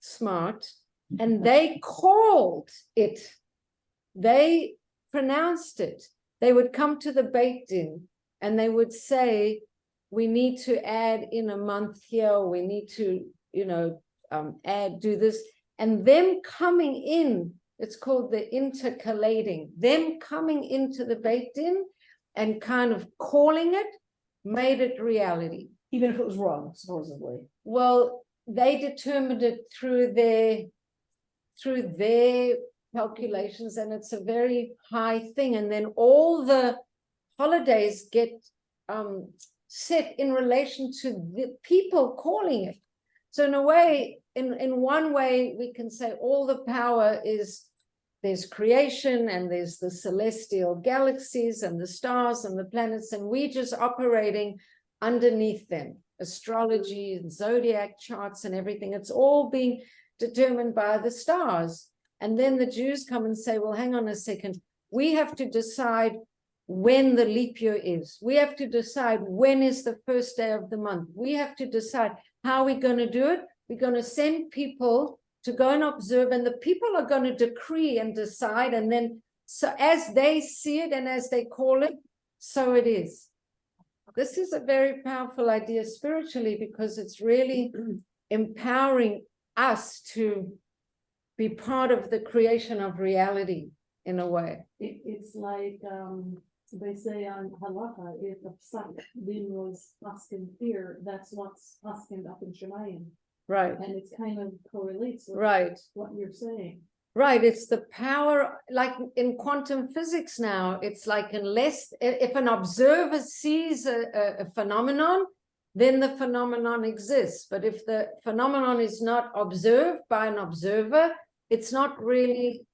Speaker 1: smart, and they called it. They pronounced it. They would come to the Beit Din and they would say, we need to add in a month here, we need to, do this. And them coming in, it's called the intercalating, them coming into the Beit Din and kind of calling it, made it reality.
Speaker 3: even if it was wrong, supposedly.
Speaker 1: Well, they determined it through their calculations, and it's a very high thing. And then all the holidays get set in relation to the people calling it. So in a way, in one way, we can say all the power is, there's creation and there's the celestial galaxies and the stars and the planets, and we just operating underneath them, astrology and zodiac charts and everything. It's all being determined by the stars. And then the Jews come and say, well, hang on a second, we have to decide when the leap year is. We have to decide when is the first day of the month. We have to decide how we're going to do it. We're going to send people to go and observe, and the people are going to decree and decide. And then, so as they see it and as they call it, so it is. This is a very powerful idea spiritually, because it's really empowering us to be part of the creation of reality in a way.
Speaker 9: It's like they say on halacha, if a psak din was paskin here, that's what's paskin up in Shemayim.
Speaker 1: Right.
Speaker 9: And it kind of correlates with
Speaker 1: Right.
Speaker 9: what you're saying.
Speaker 1: Right, it's the power, like in quantum physics now, it's like unless, if an observer sees a phenomenon, then the phenomenon exists. But if the phenomenon is not observed by an observer, it's not really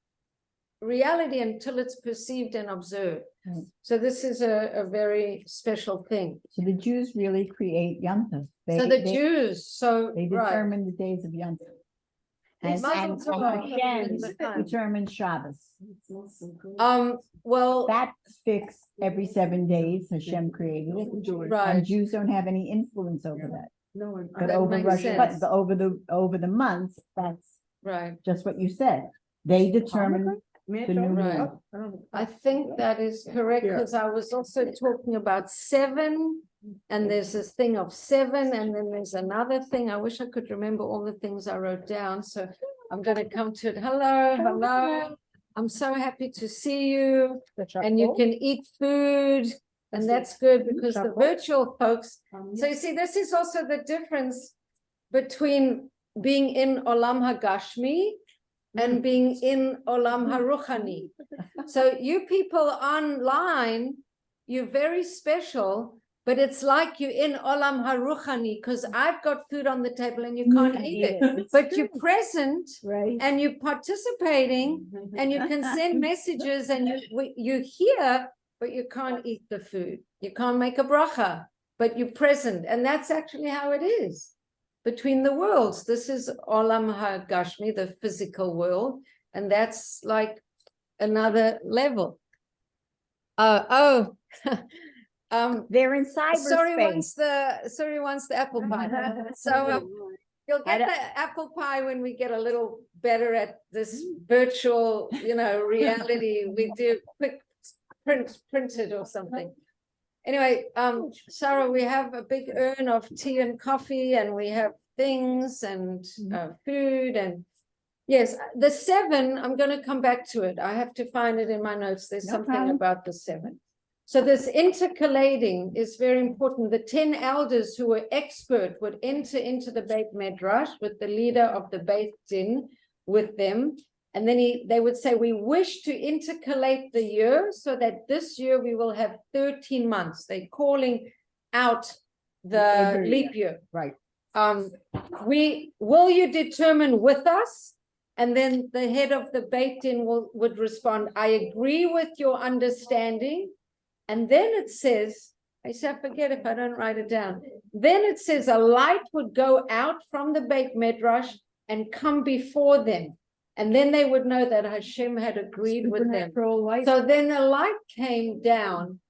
Speaker 1: reality until it's perceived and observed.
Speaker 8: Right.
Speaker 1: So this is a very special thing.
Speaker 8: So the Jews really create Yom Tov.
Speaker 1: So the Jews, so,
Speaker 8: They
Speaker 1: right.
Speaker 8: determine the days of Yom Tov. And
Speaker 1: Mazel tov.
Speaker 8: Hashem determines Shabbos.
Speaker 1: Well,
Speaker 8: That's fixed every 7 days. Hashem created it.
Speaker 1: right.
Speaker 8: And Jews don't have any influence over that.
Speaker 3: No,
Speaker 8: But
Speaker 1: That
Speaker 8: over
Speaker 1: makes
Speaker 8: Rosh
Speaker 1: sense.
Speaker 8: but over the months, that's
Speaker 1: Right.
Speaker 8: just what you said. They determine the new
Speaker 1: Right.
Speaker 8: moon.
Speaker 1: I think that is correct,
Speaker 3: Yeah.
Speaker 1: because I was also talking about 7, and there's this thing of 7, and then there's another thing. I wish I could remember all the things I wrote down, so I'm gonna come to it. Hello, hello. I'm so happy to see you, and you can eat food, and that's good, because the virtual folks, so you see, this is also the difference between being in Olam HaGashmi and being in Olam HaRuchani. So you people online, you're very special, but it's like you're in Olam HaRuchani, because I've got food on the table and you can't eat it. But you're present
Speaker 8: Right.
Speaker 1: and you're participating and you can send messages and you hear, but you can't eat the food. You can't make a bracha, but you're present. And that's actually how it is between the worlds. This is Olam HaGashmi, the physical world, and that's like another level.
Speaker 8: They're in
Speaker 1: Sorry
Speaker 8: cyberspace.
Speaker 1: wants the apple pie. So you'll get the apple pie when we get a little better at this virtual, reality. We do quick print it or something. Anyway, Sarah, we have a big urn of tea and coffee, and we have things and food, and yes, the 7, I'm going to come back to it. I have to find it in my notes. There's
Speaker 8: No
Speaker 1: something
Speaker 8: problem.
Speaker 1: about the 7. So this intercalating is very important. The 10 elders who were expert would enter into the Beit Medrash with the leader of the Beit Din with them. And then they would say, we wish to intercalate the year so that this year we will have 13 months. They're calling out the leap year.
Speaker 8: Right.
Speaker 1: Will you determine with us? And then the head of the Beit Din would respond, I agree with your understanding. And then it says, I say, I forget if I don't write it down. Then it says a light would go out from the Beit Medrash and come before them. And then they would know that Hashem had agreed with them. So then the light came down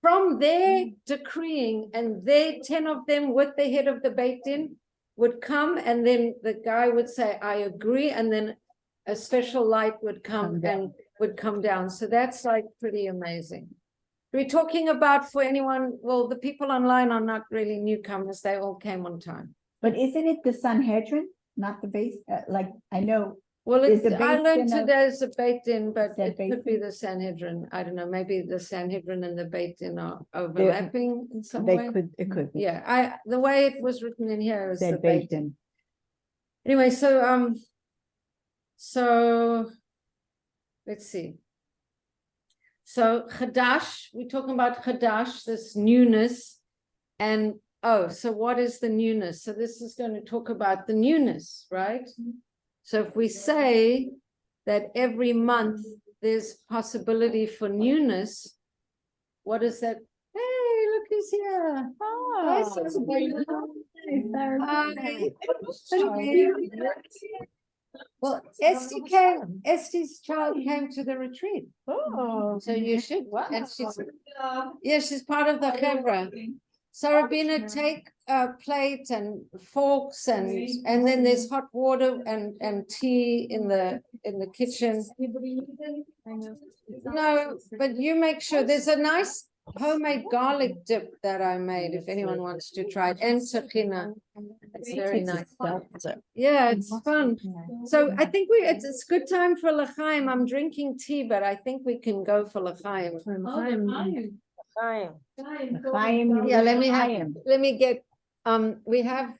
Speaker 1: from their decreeing, and their 10 of them with the head of the Beit Din would come, and then the guy would say, I agree, and then a special light would come and would come down. So that's like pretty amazing. We're talking about, for anyone, well, the people online are not really newcomers. They all came on time.
Speaker 8: But isn't it the Sanhedrin, not the base? Like, I know.
Speaker 1: Well,
Speaker 8: Is the
Speaker 1: I
Speaker 8: Beit
Speaker 1: learned
Speaker 8: Din
Speaker 1: today is a Beit Din, but
Speaker 8: Is that
Speaker 1: it
Speaker 8: Beit
Speaker 1: could be
Speaker 8: Din?
Speaker 1: the Sanhedrin. I don't know. Maybe the Sanhedrin and the Beit Din are overlapping in some way.
Speaker 8: It could be.
Speaker 1: Yeah, the way it was written in here is the
Speaker 8: Said
Speaker 1: Beit
Speaker 8: Beit
Speaker 1: Din.
Speaker 8: Din.
Speaker 1: Anyway, so let's see. So Chadash, we're talking about Chadash, this newness, and so what is the newness? So this is going to talk about the newness, right? So if we say that every month there's possibility for newness, what is that? Hey, look who's here. Hi, well, Esti's child came to the retreat.
Speaker 3: Oh.
Speaker 1: So you should. And she's part of the chevra. So Rabina, take a plate and forks, and then there's hot water and tea in the kitchen. No, but you make sure there's a nice homemade garlic dip that I made, if anyone wants to try it, and tahina. It's very nice. Yeah, it's fun. So I think it's good time for l'chaim. I'm drinking tea, but I think we can go for l'chaim. Yeah, let me get, we have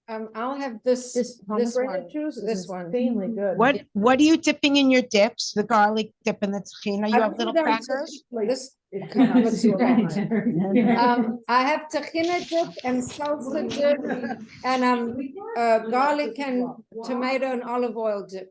Speaker 1: I'll have this
Speaker 3: This
Speaker 1: one,
Speaker 3: pomegranate juice
Speaker 1: this
Speaker 3: is
Speaker 1: one.
Speaker 3: insanely good.
Speaker 2: What are you dipping in your dips? The garlic dip and the tahina? You
Speaker 1: I
Speaker 2: have little
Speaker 1: put on
Speaker 2: crackers?
Speaker 1: This
Speaker 3: It
Speaker 1: kind of
Speaker 3: comes
Speaker 1: looks
Speaker 3: to a
Speaker 1: great.
Speaker 3: lot.
Speaker 1: I have tahina dip and salsa dip and garlic and tomato and olive oil dip.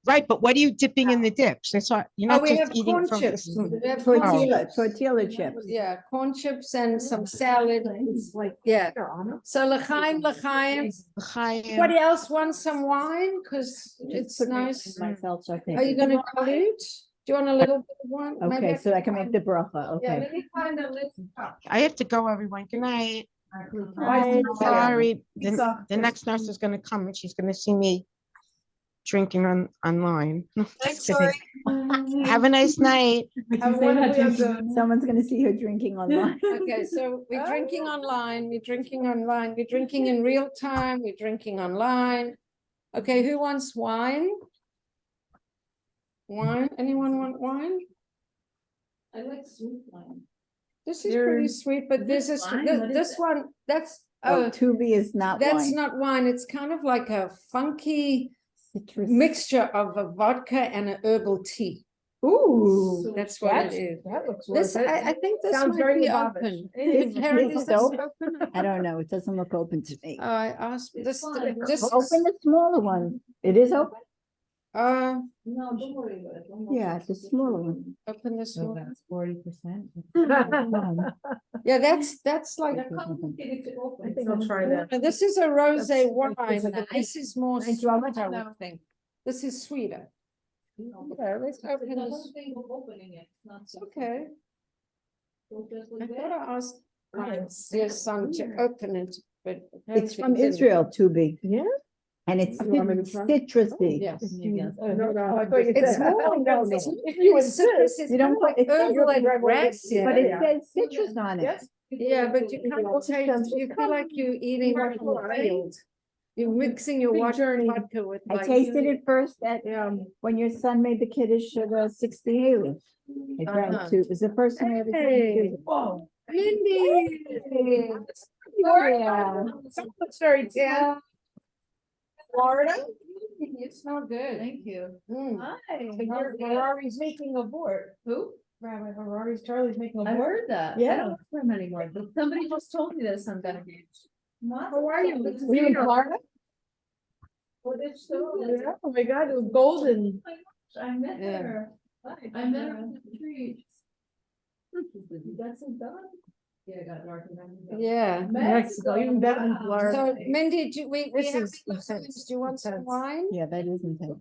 Speaker 2: Right, but what are you dipping in the dips? That's why you're
Speaker 1: Oh,
Speaker 2: not
Speaker 1: we
Speaker 2: just
Speaker 1: have
Speaker 2: eating
Speaker 1: corn
Speaker 2: from
Speaker 1: chips.
Speaker 2: the.
Speaker 1: We have corn
Speaker 8: Tortilla,
Speaker 1: chips.
Speaker 8: tortilla chips.
Speaker 1: Yeah, corn chips and some salad.
Speaker 3: It's like,
Speaker 1: Yeah.
Speaker 3: they're on it.
Speaker 1: So l'chaim, l'chaim.
Speaker 2: Chaim.
Speaker 1: Anybody else want some wine? Because it's nice.
Speaker 8: Myself, I think.
Speaker 1: Are you gonna dilute? Do you want a little bit of wine? Maybe
Speaker 8: Okay, so I can make the bracha,
Speaker 1: Yeah,
Speaker 8: okay.
Speaker 1: let me find a little cup.
Speaker 2: I have to go, everyone. Good night.
Speaker 8: Bye.
Speaker 2: Sorry, the next nurse is gonna come and she's gonna see me drinking online. Just kidding. Have a nice night.
Speaker 8: Someone's gonna see her drinking online.
Speaker 1: Okay, so we're drinking online, we're drinking online, we're drinking in real time, we're drinking online. Okay, who wants wine? Wine, anyone want wine?
Speaker 9: I like sweet wine.
Speaker 1: This is pretty sweet, but this is, this one, that's,
Speaker 8: Oh,
Speaker 1: oh,
Speaker 8: Tubi is not
Speaker 1: that's
Speaker 8: wine.
Speaker 1: not wine, it's kind of like a funky
Speaker 8: Citrus.
Speaker 1: mixture of a vodka and a herbal tea.
Speaker 3: Ooh.
Speaker 1: That's what it is.
Speaker 3: That looks
Speaker 1: This,
Speaker 3: worth it.
Speaker 1: I think this
Speaker 3: Sounds
Speaker 1: might
Speaker 3: very
Speaker 1: be
Speaker 3: lavish.
Speaker 1: open.
Speaker 8: This-
Speaker 1: Karen,
Speaker 8: this
Speaker 1: is
Speaker 8: is
Speaker 1: this
Speaker 8: open?
Speaker 1: open?
Speaker 8: I don't know, it doesn't look open to me.
Speaker 1: I asked, this, this,
Speaker 8: Open the smaller one. It is open?
Speaker 1: uh,
Speaker 9: No, don't worry about it. don't worry.
Speaker 8: Yeah, it's a smaller one.
Speaker 1: open this one.
Speaker 8: 40%.
Speaker 1: Yeah, that's like,
Speaker 9: They're complicated to open.
Speaker 3: I think I'll try that.
Speaker 1: this is a rosé
Speaker 3: That's-
Speaker 1: wine,
Speaker 3: that's
Speaker 1: but this is more
Speaker 3: Thank you.
Speaker 1: sweet, I would think. This is sweeter. Yeah, let's
Speaker 9: It's
Speaker 1: open
Speaker 9: the
Speaker 1: this.
Speaker 9: whole thing of opening it, it's not. so-
Speaker 1: Okay,
Speaker 9: So just
Speaker 1: I
Speaker 9: like
Speaker 1: thought
Speaker 9: that.
Speaker 1: I asked my dear son to open it, but.
Speaker 8: It's from
Speaker 1: apparently he didn't.
Speaker 8: Israel, Tubi,
Speaker 3: Yeah?
Speaker 8: and it's
Speaker 3: You want me to try?
Speaker 8: citrusy.
Speaker 1: Yes.
Speaker 3: No, no, I thought you
Speaker 1: It's
Speaker 3: said.
Speaker 1: more,
Speaker 3: No, no.
Speaker 1: it's
Speaker 3: If you
Speaker 1: it's citrus,
Speaker 3: insist.
Speaker 1: it's
Speaker 8: You don't
Speaker 1: kind of like
Speaker 8: put- it's-
Speaker 1: herbal and grassy.
Speaker 8: But it says citrus on it.
Speaker 3: Yes.
Speaker 1: Yeah, but you can't taste, you feel like you're eating
Speaker 3: Right,
Speaker 1: from the
Speaker 3: right.
Speaker 1: field. You're mixing your
Speaker 3: Big
Speaker 1: water
Speaker 3: journey.
Speaker 1: vodka with
Speaker 8: I
Speaker 1: like.
Speaker 8: tasted it first at, when your son made the Kiddush of the 60 Haley. It
Speaker 1: Uh-huh.
Speaker 8: it was the first time I ever
Speaker 1: Hey.
Speaker 8: did it.
Speaker 3: Whoa.
Speaker 1: Mindy.
Speaker 8: Yeah.
Speaker 3: Someone's very
Speaker 1: Yeah.
Speaker 3: Florida.
Speaker 1: You smell good.
Speaker 9: Thank you.
Speaker 1: Mm.
Speaker 3: Hi. Ferrari's making a board.
Speaker 9: Who?
Speaker 3: Rabbi Ferrari's, Charlie's making a
Speaker 9: I
Speaker 3: board.
Speaker 9: heard that. I
Speaker 3: Yeah.
Speaker 9: don't know him anymore, but somebody just told me that some gonna be.
Speaker 3: How are you? Were you in Florida? Yeah. Oh my God, it was golden.
Speaker 9: I met
Speaker 1: Yeah.
Speaker 9: her. I met her on the tree. That's done. Yeah, I got dark.
Speaker 1: Yeah.
Speaker 3: Mexico, even better than Florida.
Speaker 1: So Mindy, we
Speaker 3: This
Speaker 1: have,
Speaker 3: is intense.
Speaker 1: do you want some
Speaker 3: Intense.
Speaker 1: wine?
Speaker 8: Yeah, that is intense.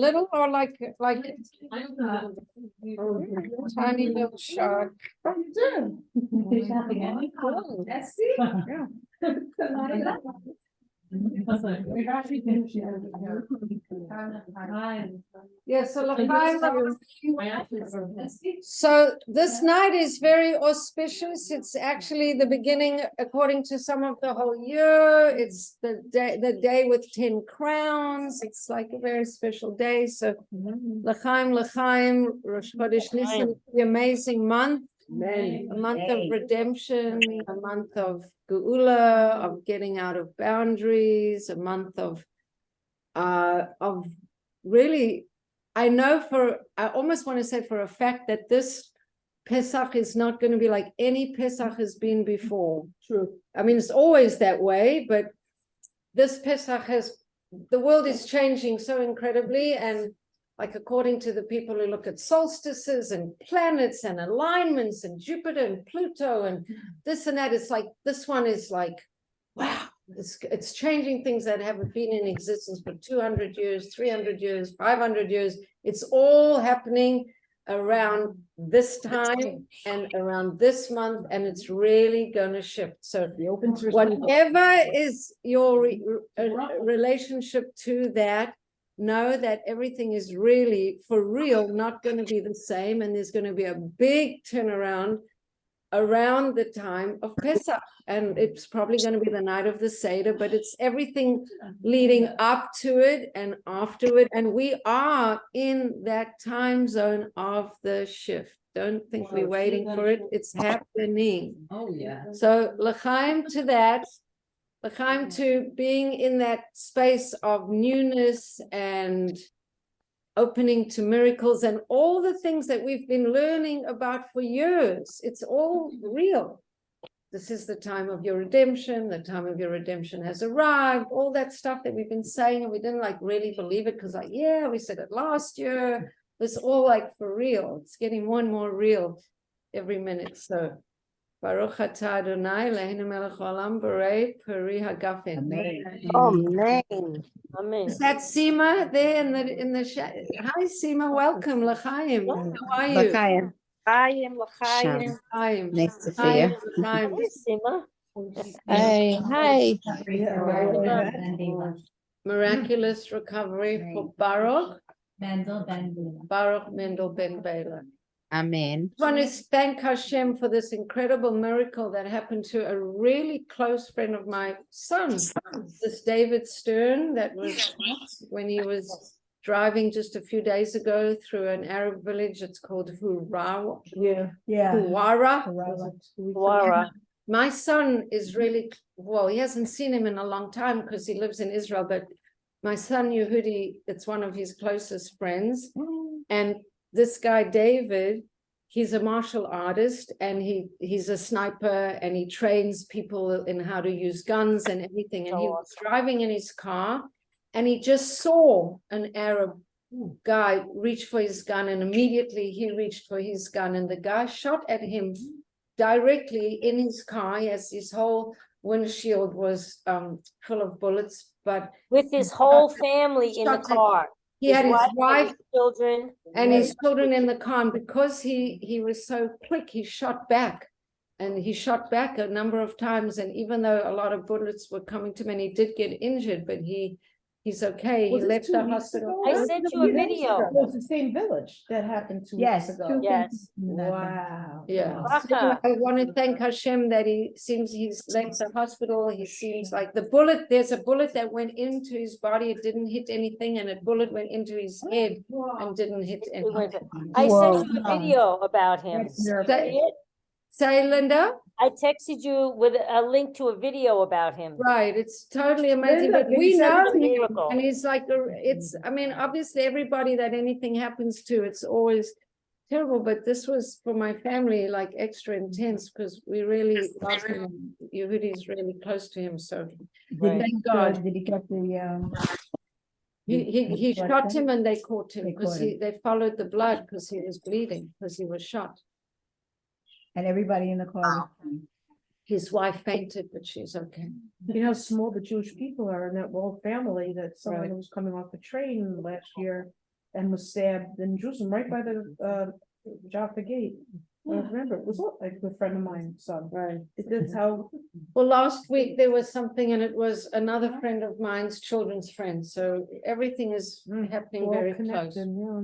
Speaker 1: Little or like
Speaker 9: I'm not.
Speaker 1: tiny little shot?
Speaker 9: That's
Speaker 1: Yeah, so this night is very auspicious. It's actually the beginning, according to some of the whole year. It's the day with 10 crowns. It's like a very special day. So l'chaim, Rosh Chodesh Nissan, the amazing month. A month of redemption, a month of geula, of getting out of boundaries, a month of really, I almost want to say for a fact that this Pesach is not going to be like any Pesach has been before.
Speaker 3: True.
Speaker 1: I mean, it's always that way, but this Pesach the world is changing so incredibly, and like according to the people who look at solstices and planets and alignments and Jupiter and Pluto and this and that, it's like, this one is like, wow, it's changing things that haven't been in existence for 200 years, 300 years, 500 years. It's all happening around this time and around this month, and it's really going to shift. So whatever is your relationship to that, know that everything is really, for real, not going to be the same, and there's going to be a big turnaround around the time of Pesach, and it's probably going to be the night of the Seder, but it's everything leading up to it and after it, and we are in that time zone of the shift. Don't think we're waiting for it, it's happening.
Speaker 9: Oh, yeah.
Speaker 1: So l'chaim to that, L'chaim to being in that space of newness and opening to miracles and all the things that we've been learning about for years. It's all real. This is the time of your redemption. The time of your redemption has arrived. All that stuff that we've been saying, and we didn't like really believe it because like, yeah, we said it last year. It's all like for real. It's getting more and more real every minute. So Baruch atah Adonai Eloheinu melech haolam borei peri hagafen.
Speaker 7: Amen.
Speaker 5: Amen.
Speaker 1: Is that Sima there in the hi Sima, welcome L'chaim. How are you?
Speaker 7: L'chaim. L'chaim.
Speaker 1: L'chaim.
Speaker 8: Nice to see
Speaker 1: Hi,
Speaker 8: you.
Speaker 1: L'chaim.
Speaker 5: Hey, Sima.
Speaker 8: Hey, hi.
Speaker 1: Miraculous recovery for Baruch
Speaker 8: Mendel
Speaker 1: Mendel Ben Bela.
Speaker 8: Amen.
Speaker 1: I want to thank Hashem for this incredible miracle that happened to a really close friend of my son, this David Stern, that was when he was driving just a few days ago through an Arab village. It's called Huwara.
Speaker 5: Wara.
Speaker 1: My son is really, well, he hasn't seen him in a long time because he lives in Israel, but my son Yehudi, it's one of his closest friends. And this guy, David, he's a martial artist and he's a sniper and he trains people in how to use guns and everything. And he was driving in his car and he just saw an Arab guy reach for his gun, and immediately he reached for his gun and the guy shot at him directly in his car. Yes, his whole windshield was full of bullets, but
Speaker 5: With his whole family in the
Speaker 1: shot at-
Speaker 5: car.
Speaker 1: he had his
Speaker 5: and
Speaker 1: wife
Speaker 5: his children.
Speaker 1: and his children in the car, and because he was so quick, he shot back. And he shot back a number of times, and even though a lot of bullets were coming to him and he did get injured, but he's okay. He left the hospital.
Speaker 5: I sent you a video.
Speaker 3: It was the same village that happened 2 weeks ago.
Speaker 5: Yes.
Speaker 3: Wow.
Speaker 1: Yeah.
Speaker 5: Raka.
Speaker 1: So I want to thank Hashem that he's left the hospital. He seems like there's a bullet that went into his body. It didn't hit anything, and a bullet went into his head and didn't hit anything.
Speaker 5: I sent you a video about him.
Speaker 8: That's
Speaker 5: See
Speaker 1: nerve-wracking.
Speaker 5: it?
Speaker 1: Say, Linda?
Speaker 5: I texted you with a link to a video about him.
Speaker 1: Right, it's totally amazing,
Speaker 3: Linda,
Speaker 1: but
Speaker 3: can
Speaker 1: we
Speaker 3: you send
Speaker 1: know
Speaker 3: it to me?
Speaker 5: Miracle.
Speaker 1: and he's like, I mean, obviously everybody that anything happens to, it's always terrible, but this was for my family, like extra intense, because we really love him. Yehudi's really close to him, so thank God.
Speaker 8: Did he get the,
Speaker 1: He
Speaker 8: blood
Speaker 1: shot
Speaker 8: then?
Speaker 1: him and they caught him
Speaker 8: They
Speaker 1: because
Speaker 8: caught him.
Speaker 1: they followed the blood because he was bleeding, because he was shot.
Speaker 8: and everybody in the car was fine?
Speaker 1: His wife fainted, but she's okay.
Speaker 3: You know how small the Jewish people are in that whole family, that someone
Speaker 1: Right.
Speaker 3: who was coming off the train last year and was stabbed in Jerusalem, right by the Jaffa Gate. I remember, it was like a friend of mine, son.
Speaker 1: Right.
Speaker 3: That's how,
Speaker 1: Well, last week there was something and it was another friend of mine's children's friend. So everything is happening
Speaker 3: we're all
Speaker 1: very close.
Speaker 3: connected, yeah.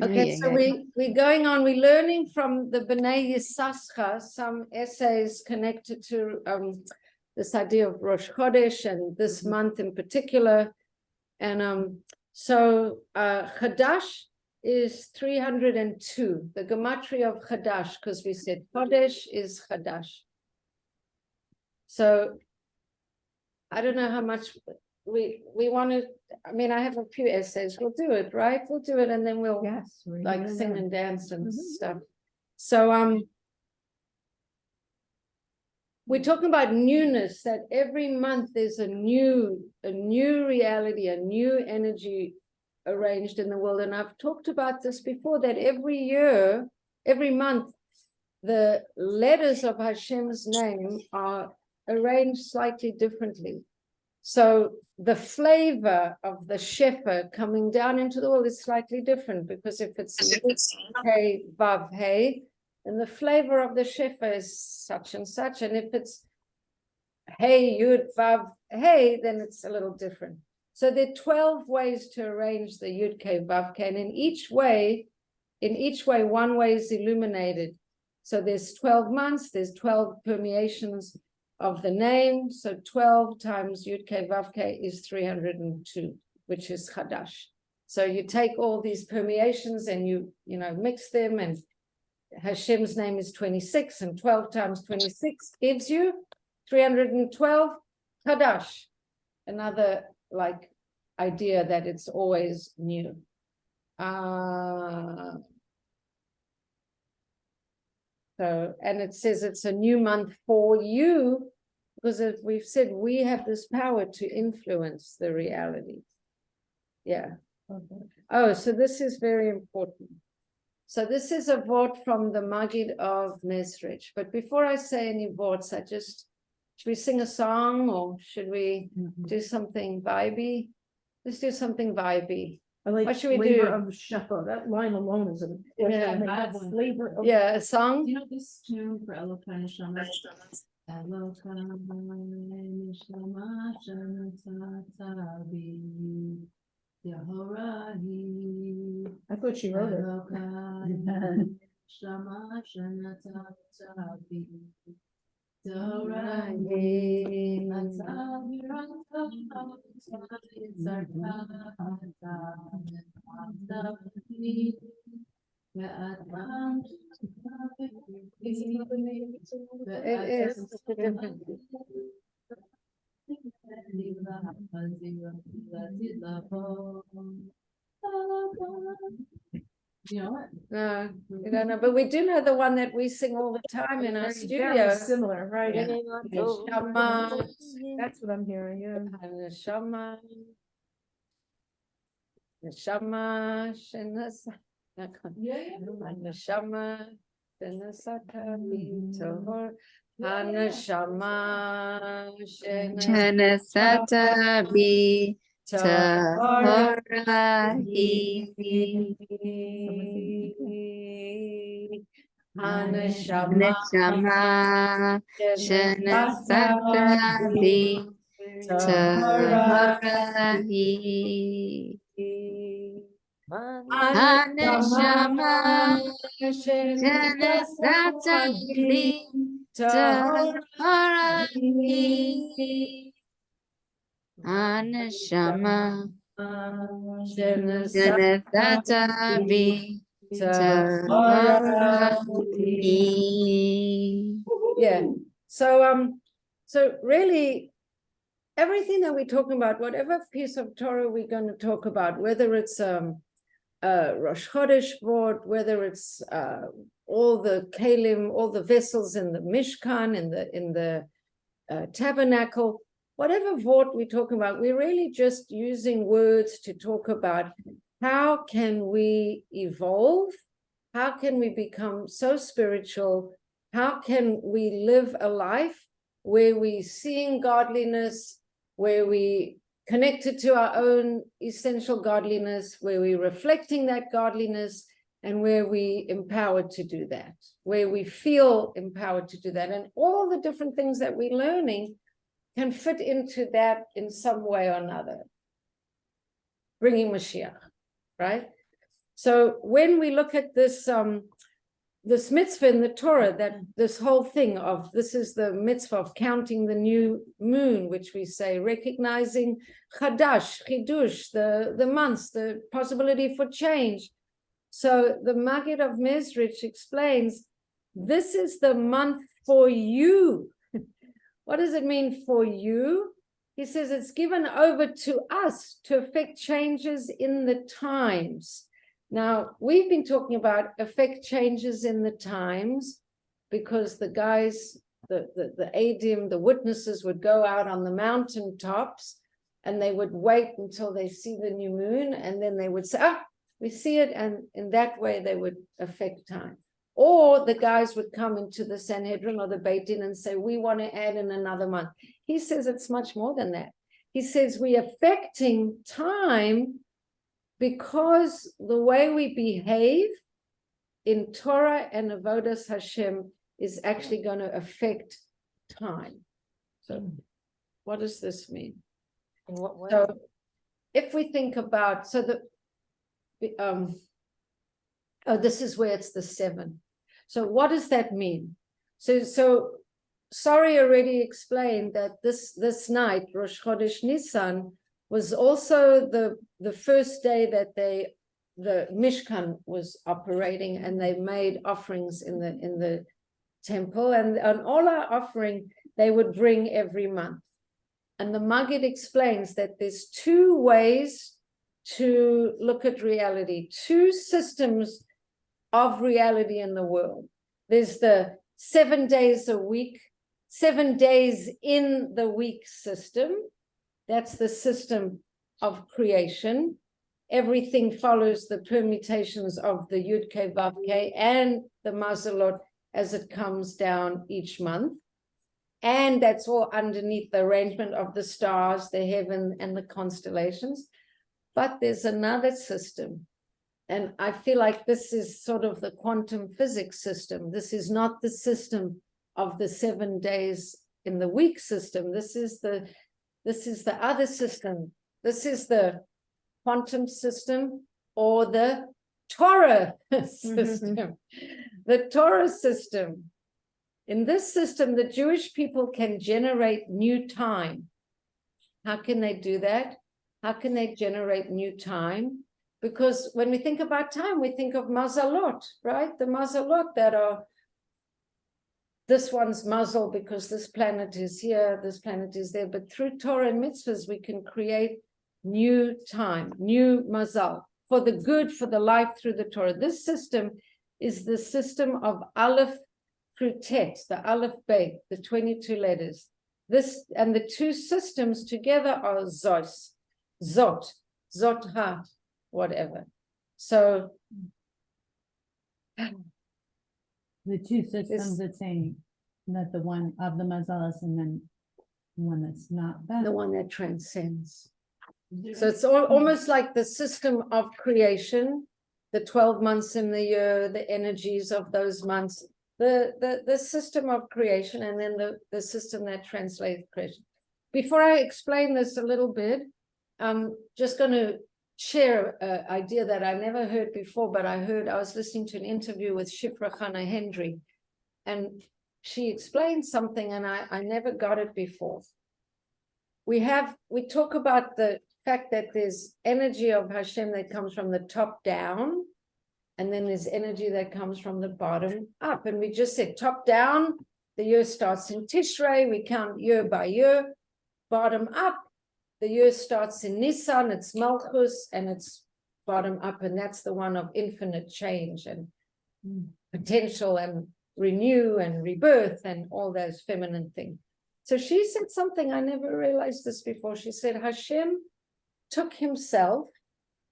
Speaker 1: Okay, so we're going on, we're learning from the B'nai Yisachar, some essays connected to this idea of Rosh Chodesh and this month in particular. And so Chadash is 302, the gematria of Chadash, because we said Chodesh is Chadash. So I don't know how much we want to, I mean, I have a few essays, we'll do it, right? We'll do it and then we'll
Speaker 8: Yes. we're
Speaker 1: like
Speaker 8: gonna
Speaker 1: sing
Speaker 8: learn.
Speaker 1: and dance and
Speaker 3: Mhm.
Speaker 1: stuff. So we're talking about newness, that every month there's a new reality, a new energy arranged in the world. And I've talked about this before, that every year, every month, the letters of Hashem's name are arranged slightly differently. So the flavor of the shefa coming down into the world is slightly different, because if it's hey, vav, hey, then the flavor of the shefa is such and such. And if it's hey, yud, vav, hey, then it's a little different. So there are 12 ways to arrange the yud, k, vav, k, and in each way, one way is illuminated. So there's 12 months, there's 12 permeations of the name. So 12 times Yud K Vav K is 302, which is Chadash. So you take all these permeations and you mix them, and Hashem's name is 26, and 12 times 26 gives you 312. Chadash, another like idea that it's always new. So, and it says it's a new month for you, because as we've said, we have this power to influence the reality. Yeah. Oh, so this is very important. So this is a vort from the Maggid of Mesrich. But before I say any vorts, should we sing a song or should we do something vibey? Let's do something vibey.
Speaker 3: I like
Speaker 1: What should we
Speaker 3: flavor
Speaker 1: do?
Speaker 3: of Shefa. That line alone is a
Speaker 1: Yeah.
Speaker 3: flavor of.
Speaker 1: Yeah, a song?
Speaker 9: You know this tune for Elokai Neshama? Elokai Neshama Shana Tatabi Yehorahi.
Speaker 3: I thought she wrote it.
Speaker 9: Elokai Neshama Shana Tatabi Yehorahi. Atabi Ranta Atabi
Speaker 1: It is different.
Speaker 9: You know what?
Speaker 1: No, we don't know, but we do know the one that we sing all the time in our
Speaker 3: Very
Speaker 1: studio.
Speaker 3: similar, right?
Speaker 1: Yeah. Neshama,
Speaker 3: That's what I'm hearing, yeah.
Speaker 1: neshama, neshama, shenasa. Neshama, shenasata, mitohor, haneshama,
Speaker 10: Shanasata bi tahorahi.
Speaker 1: Haneshama,
Speaker 10: Neshama Shanasata bi tahorahi. Haneshama Shanasata bi tahorahi. Haneshama Shanasata bi tahorahi.
Speaker 1: Yeah. So really, everything that we're talking about, whatever piece of Torah we're going to talk about, whether it's Rosh Chodesh Vort, whether it's all the kalim, all the vessels in the Mishkan, in the tabernacle, whatever Vort we're talking about, we're really just using words to talk about how can we evolve, how can we become so spiritual, how can we live a life where we seeing godliness, where we connected to our own essential godliness, where we're reflecting that godliness, and where we empowered to do that, where we feel empowered to do that. And all the different things that we're learning can fit into that in some way or another, bringing Mashiach, right? So when we look at this, this mitzvah in the Torah, that this whole thing of, this is the mitzvah of counting the new moon, which we say, recognizing chadash, chidush, the months, the possibility for change. So the Maggid of Mesrich explains, this is the month for you. What does it mean for you? He says it's given over to us to affect changes in the times. Now, we've been talking about affect changes in the times because the guys, the Adim, the witnesses would go out on the mountain tops and they would wait until they see the new moon, and then they would say, ah, we see it, and in that way they would affect time. Or the guys would come into the Sanhedrin or the Beit Din and say, we want to add in another month. He says it's much more than that. He says we're affecting time because the way we behave in Torah and Avodas Hashem is actually going to affect time. So what does this mean?
Speaker 5: In what way?
Speaker 1: So if we think about, so this is where it's the 7. So what does that mean? So Sorry already explained that this night, Rosh Chodesh Nissan, was also the first day that the Mishkan was operating, and they made offerings in the temple, and on all our offering they would bring every month. And the Maggid explains that there's two ways to look at reality, two systems of reality in the world. There's the 7 days a week, 7 days in the week system. That's the system of creation. Everything follows the permutations of the Yud Ke Vav Ke and the Mazalot as it comes down each month. And that's all underneath the arrangement of the stars, the heaven, and the constellations. But there's another system. And I feel like this is sort of the quantum physics system. This is not the system of the 7 days in the week system. This is the other system. This is the quantum system or the Torah system. The Torah system. In this system, the Jewish people can generate new time. How can they do that? How can they generate new time? Because when we think about time, we think of mazalot, right? The mazalot that are, this one's mazel because this planet is here, this planet is there. But through Torah and mitzvahs, we can create new time, new mazal, for the good, for the life through the Torah. This system is the system of Aleph through Tet, the Aleph Beit, the 22 letters. This and the two systems together are Zos, Zot, Zot Ha, whatever. So
Speaker 11: the two systems that's saying that the one of the mazalas and then one that's not that.
Speaker 1: The one that transcends. So it's almost like the system of creation, the 12 months in the year, the energies of those months, the system of creation, and then the system that translates creation. Before I explain this a little bit, I'm just going to share an idea that I never heard before, but I was listening to an interview with Shifra Chana Hendry, and she explained something, and I never got it before. We talk about the fact that there's energy of Hashem that comes from the top down, and then there's energy that comes from the bottom up. And we just said top down, the year starts in Tishrei, we count year by year. Bottom up, the year starts in Nissan, it's Malchus, and it's bottom up, and that's the one of infinite change and potential and renew and rebirth and all those feminine things. So she said something, I never realized this before. She said Hashem took himself,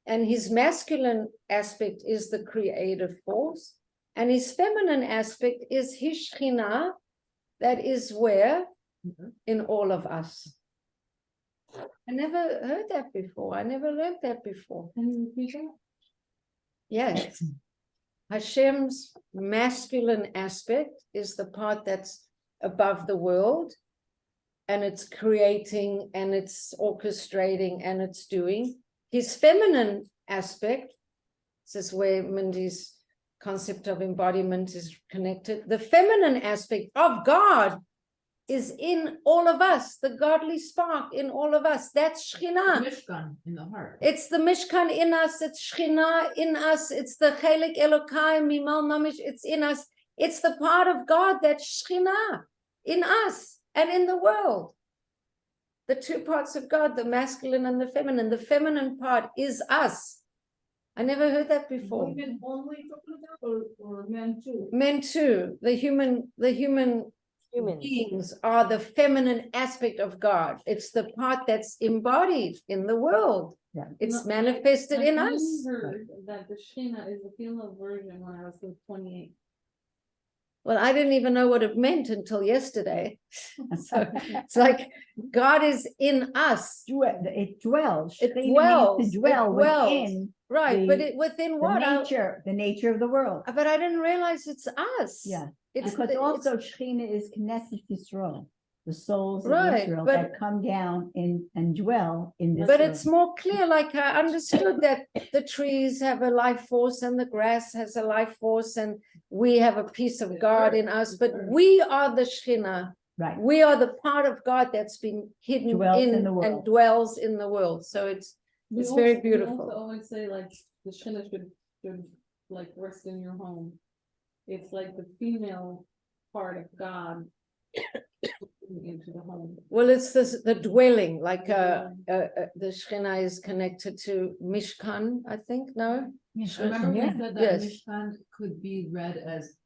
Speaker 1: and his masculine aspect is the creative force, and his feminine aspect is his Shekhinah, that is where? In all of us. I never heard that before. I never learned that before.
Speaker 3: Can you repeat that?
Speaker 1: Yes. Hashem's masculine aspect is the part that's above the world, and it's creating and it's orchestrating and it's doing. His feminine aspect, this is where Mindy's concept of embodiment is connected. The feminine aspect of God is in all of us, the godly spark in all of us. That's Shekhinah.
Speaker 6: Mishkan in the heart.
Speaker 1: It's the Mishkan in us, it's Shekhinah in us, it's the Chelik Elokai Mimal Mamish, it's in us. It's the part of God that's Shekhinah in us and in the world. The two parts of God, the masculine and the feminine. The feminine part is us. I never heard that before.
Speaker 9: Women only talking about or men too?
Speaker 1: Men too. The human beings are the feminine aspect of God. It's the part that's embodied in the world.
Speaker 11: Yeah.
Speaker 1: It's manifested in us.
Speaker 9: I heard that the Shekhinah is a female version when I was 28.
Speaker 1: Well, I didn't even know what it meant until yesterday. So it's like God is in us.
Speaker 8: It dwells.
Speaker 1: It
Speaker 8: Shekhinah
Speaker 1: dwells.
Speaker 8: means to dwell
Speaker 1: It dwells.
Speaker 8: within.
Speaker 1: Right,
Speaker 8: the-
Speaker 1: but within what?
Speaker 8: The nature of the world.
Speaker 1: But I didn't realize it's us.
Speaker 8: Yeah.
Speaker 1: It's
Speaker 8: Because also Shekhinah is Knesset Yisrael, the souls of
Speaker 1: Right,
Speaker 8: Israel
Speaker 1: but-
Speaker 8: that come down and dwell in this
Speaker 1: But
Speaker 8: world.
Speaker 1: it's more clear, like I understood that the trees have a life force and the grass has a life force and we have a piece of God in us, but we are the Shekhinah.
Speaker 8: Right.
Speaker 1: We are the part of God that's been hidden
Speaker 8: Dwells in
Speaker 1: in
Speaker 8: the world.
Speaker 1: and dwells in the world. So it's
Speaker 9: We
Speaker 1: very
Speaker 9: also-
Speaker 1: beautiful.
Speaker 9: We also always say like the Shekhinah should like rest in your home. It's like the female part of God into the home.
Speaker 1: Well, it's the dwelling, like the Shekhinah is connected to Mishkan, I think, no?
Speaker 11: Yes,
Speaker 9: I remember we
Speaker 11: yeah.
Speaker 9: said that
Speaker 1: Yes.
Speaker 9: Mishkan could be read as,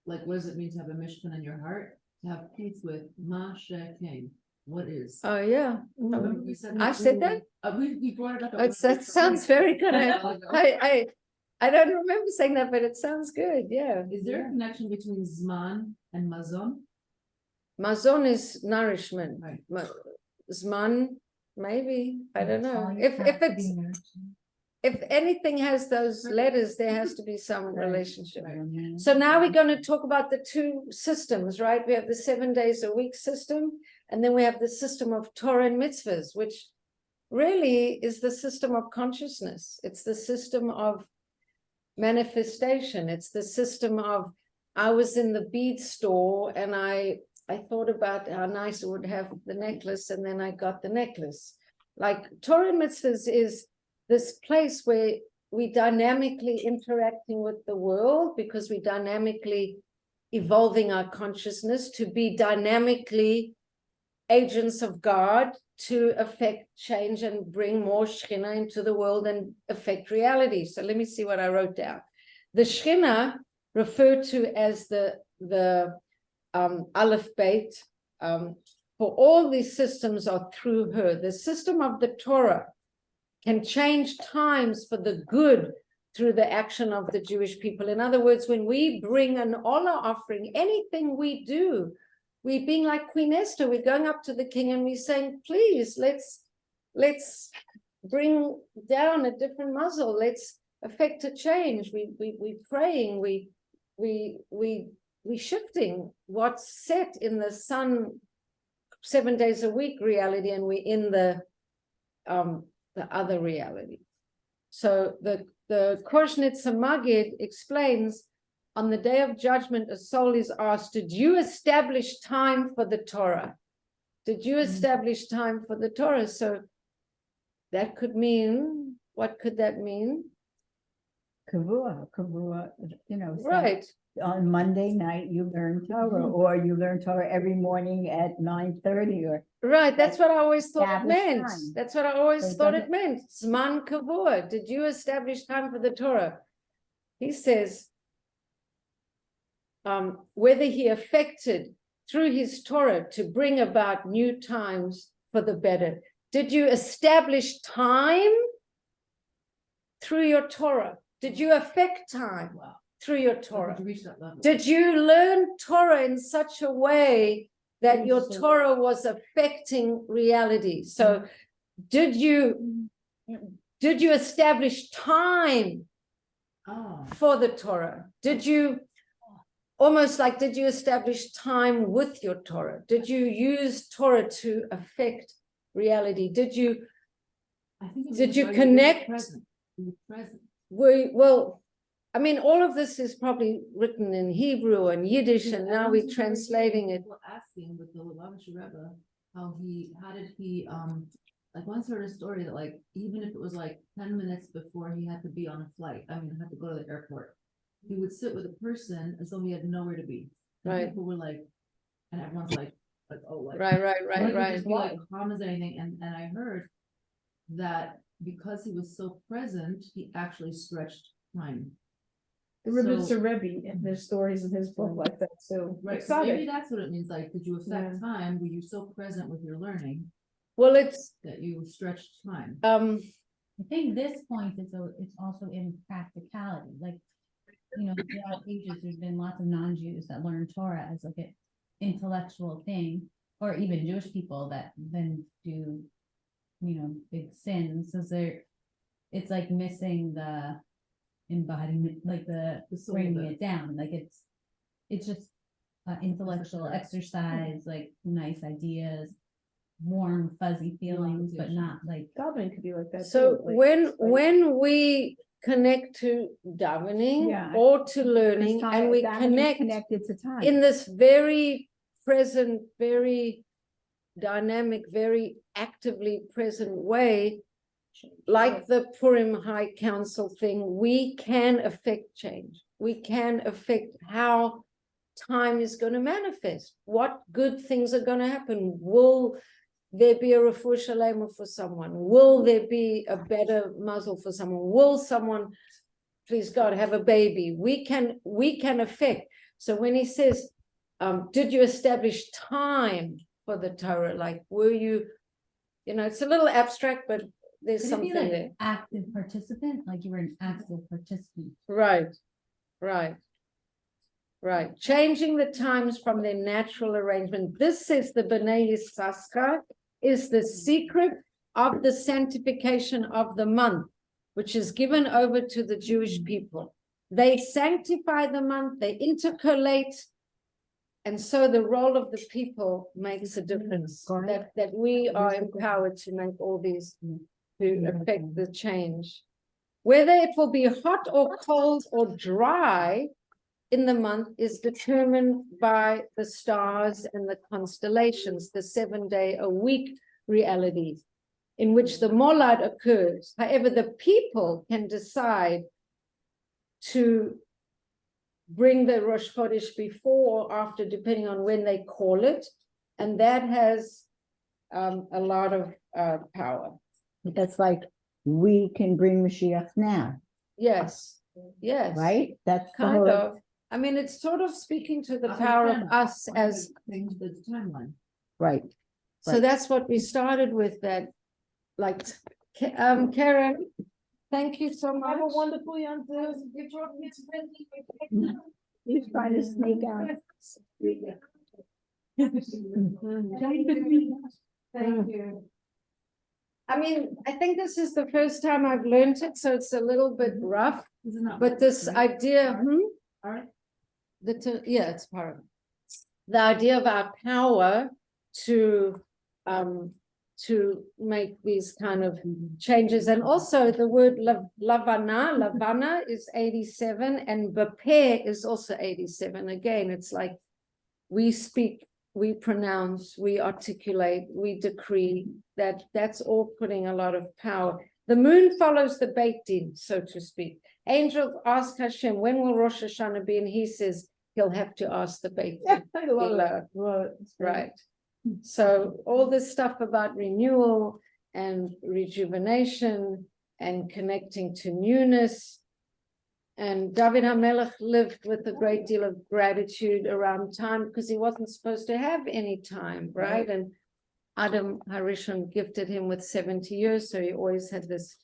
Speaker 9: like, what does it mean to have a Mishkan in your heart? To have peace with Ma Shekin. What is?
Speaker 1: Oh, yeah.
Speaker 9: Remember we said
Speaker 1: I said that?
Speaker 9: We brought it up.
Speaker 1: That sounds very good. I don't remember saying that, but it sounds good, yeah.
Speaker 9: Is there a connection between Zman and Mazon?
Speaker 1: Mazon is nourishment.
Speaker 9: Right.
Speaker 1: Zman, maybe, I don't know.
Speaker 11: All you
Speaker 1: If
Speaker 11: have to
Speaker 1: it's,
Speaker 11: be nurtured.
Speaker 1: if anything has those
Speaker 9: Right.
Speaker 1: letters, there has to be some
Speaker 3: Right.
Speaker 1: relationship.
Speaker 11: Mhm.
Speaker 1: So now we're going to talk about the two systems, right? We have the 7 days a week system, and then we have the system of Torah and mitzvahs, which really is the system of consciousness. It's the system of manifestation. It's the system of, I was in the bead store and I thought about how nice it would have the necklace, and then I got the necklace. Like Torah and mitzvahs is this place where we dynamically interacting with the world, because we dynamically evolving our consciousness to be dynamically agents of God to affect change and bring more Shekhinah into the world and affect reality. So let me see what I wrote down. The Shekhinah referred to as the Aleph Beit, for all these systems are through her. The system of the Torah can change times for the good through the action of the Jewish people. In other words, when we bring an Olah offering, anything we do, we being like Queen Esther, we're going up to the king and we're saying, please, let's bring down a different muzzle. Let's affect a change. We praying, we shifting what's set in the sun 7 days a week reality, and we're in the other reality. So the Korshnitzer Magid explains, on the day of judgment, a soul is asked, did you establish time for the Torah? Did you establish time for the Torah? So that could mean, what could that mean?
Speaker 8: Kavua, so
Speaker 1: Right.
Speaker 8: on Monday night, you learn Torah, or you learn Torah every morning at 9:30, or
Speaker 1: Right, that's what I always thought it
Speaker 8: established
Speaker 1: meant.
Speaker 8: time.
Speaker 1: That's what I always
Speaker 8: So it
Speaker 1: thought it
Speaker 8: doesn't-
Speaker 1: meant. Zman kavua. Did you establish time for the Torah? He says, whether he affected through his Torah to bring about new times for the better. Did you establish time through your Torah? Did you affect time through your Torah?
Speaker 9: To reach that level.
Speaker 1: Did you learn Torah in such a way that your Torah was affecting reality? So did you establish time for the Torah? Did you establish time with your Torah? Did you use Torah to affect reality? Did you connect? Well, I mean, all of this is probably written in Hebrew and Yiddish, and now we're translating it.
Speaker 9: People asking with the Lubavitcher Rebbe, how did he, like, once heard a story that, like, even if it was like 10 minutes before he had to be on a flight, had to go to the airport, he would sit with a person as though he had nowhere to be. And
Speaker 1: Right.
Speaker 9: people were like, and everyone's like, oh, like,
Speaker 1: Right.
Speaker 9: Just be like calm as anything. And I heard that because he was so present, he actually stretched time.
Speaker 3: The Rebbe Rebbe, and there's stories in his book like that too.
Speaker 9: Right, so maybe that's what it means. Like, did you affect time? Were you so present with your learning?
Speaker 1: Well, it's
Speaker 9: that you stretched time.
Speaker 11: I think this point is it's also in practicality. Like, throughout ages, there's been lots of non-Jews that learn Torah as like an intellectual thing, or even Jewish people that then do, big sins. So it's like missing the embodiment, like the bringing it down. Like it's just intellectual exercise, like nice ideas, warm, fuzzy feelings, but not like
Speaker 3: davening could be like that.
Speaker 1: so
Speaker 3: too. Like,
Speaker 1: when we connect to davening
Speaker 8: Yeah.
Speaker 1: or to learning,
Speaker 8: Because
Speaker 1: and we
Speaker 8: davening is
Speaker 1: connect
Speaker 8: connected to time.
Speaker 1: in this very present, very dynamic, very actively present way, like the Purim High Council thing, we can affect change. We can affect how time is going to manifest, what good things are going to happen. Will there be a refuah shalema for someone? Will there be a better muzzle for someone? Will someone, please God, have a baby? We can affect. So when he says, did you establish time for the Torah? Like, were you, it's a little abstract, but there's
Speaker 11: Could it
Speaker 1: something
Speaker 11: be like
Speaker 1: there.
Speaker 11: active participant, like you were an active participant?
Speaker 1: Right. Changing the times from their natural arrangement. This, says the Bnei Yissaschar, is the secret of the sanctification of the month, which is given over to the Jewish people. They sanctify the month, they intercalate, and so the role of the people makes a difference, that we are empowered to make all these, to affect the change. Whether it will be hot or cold or dry in the month is determined by the stars and the constellations, the 7-day-a-week reality in which the molad occurs. However, the people can decide to bring the Rosh Chodesh before or after, depending on when they call it, and that has a lot of power.
Speaker 8: That's like, we can bring Mashiach now,
Speaker 1: Yes,
Speaker 8: right? That's the
Speaker 1: kind
Speaker 8: whole.
Speaker 1: of. I mean, it's sort of speaking to the power of us as
Speaker 9: Things, the timeline.
Speaker 8: Right.
Speaker 1: So that's what we started with, that, like, Karen, thank you so much.
Speaker 3: Have a wonderful young day.
Speaker 8: He's trying to sneak out.
Speaker 1: Thank you. I mean, I think this is the first time I've learned it, so it's a little bit rough, but this idea, it's part of it. The idea of our power to make these kind of changes, and also the word lavana is 87, and bapeh is also 87. Again, it's like we speak, we pronounce, we articulate, we decree. That's all putting a lot of power. The moon follows the Beit Din, so to speak. Angels ask Hashem, when will Rosh Hashanah be? And he says he'll have to ask the Beit Din. Right. So all this stuff about renewal and rejuvenation and connecting to newness. And David HaMelech lived with a great deal of gratitude around time, because he wasn't supposed to have any time, right? And Adam Harishon gifted him with 70 years, so he always had this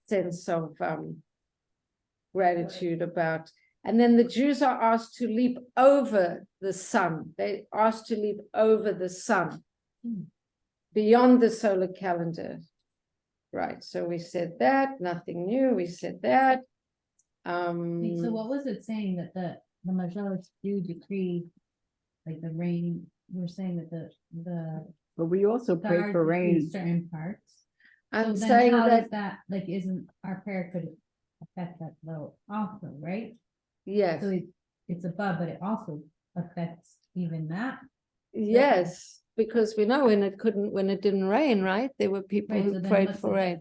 Speaker 1: sense of gratitude about. And then the Jews are asked to leap over the sun. They asked to leap over the sun, beyond the solar calendar. Right, so we said that, nothing new, we said that.
Speaker 11: Wait, so what was it saying that the Majlis do decree, like the rain? You were saying that the
Speaker 8: But we also pray
Speaker 11: stars
Speaker 8: for
Speaker 11: decree
Speaker 8: rain.
Speaker 11: certain parts.
Speaker 1: I'm
Speaker 11: So then
Speaker 1: saying
Speaker 11: how
Speaker 1: that,
Speaker 11: does that, like, isn't our prayer could affect that though also, right?
Speaker 1: yes,
Speaker 11: So it's above, but it also affects even that.
Speaker 1: yes, because we know when it didn't rain, right? There were people
Speaker 11: Right,
Speaker 1: who
Speaker 11: so then
Speaker 1: prayed
Speaker 11: what's
Speaker 1: for
Speaker 11: the
Speaker 1: rain.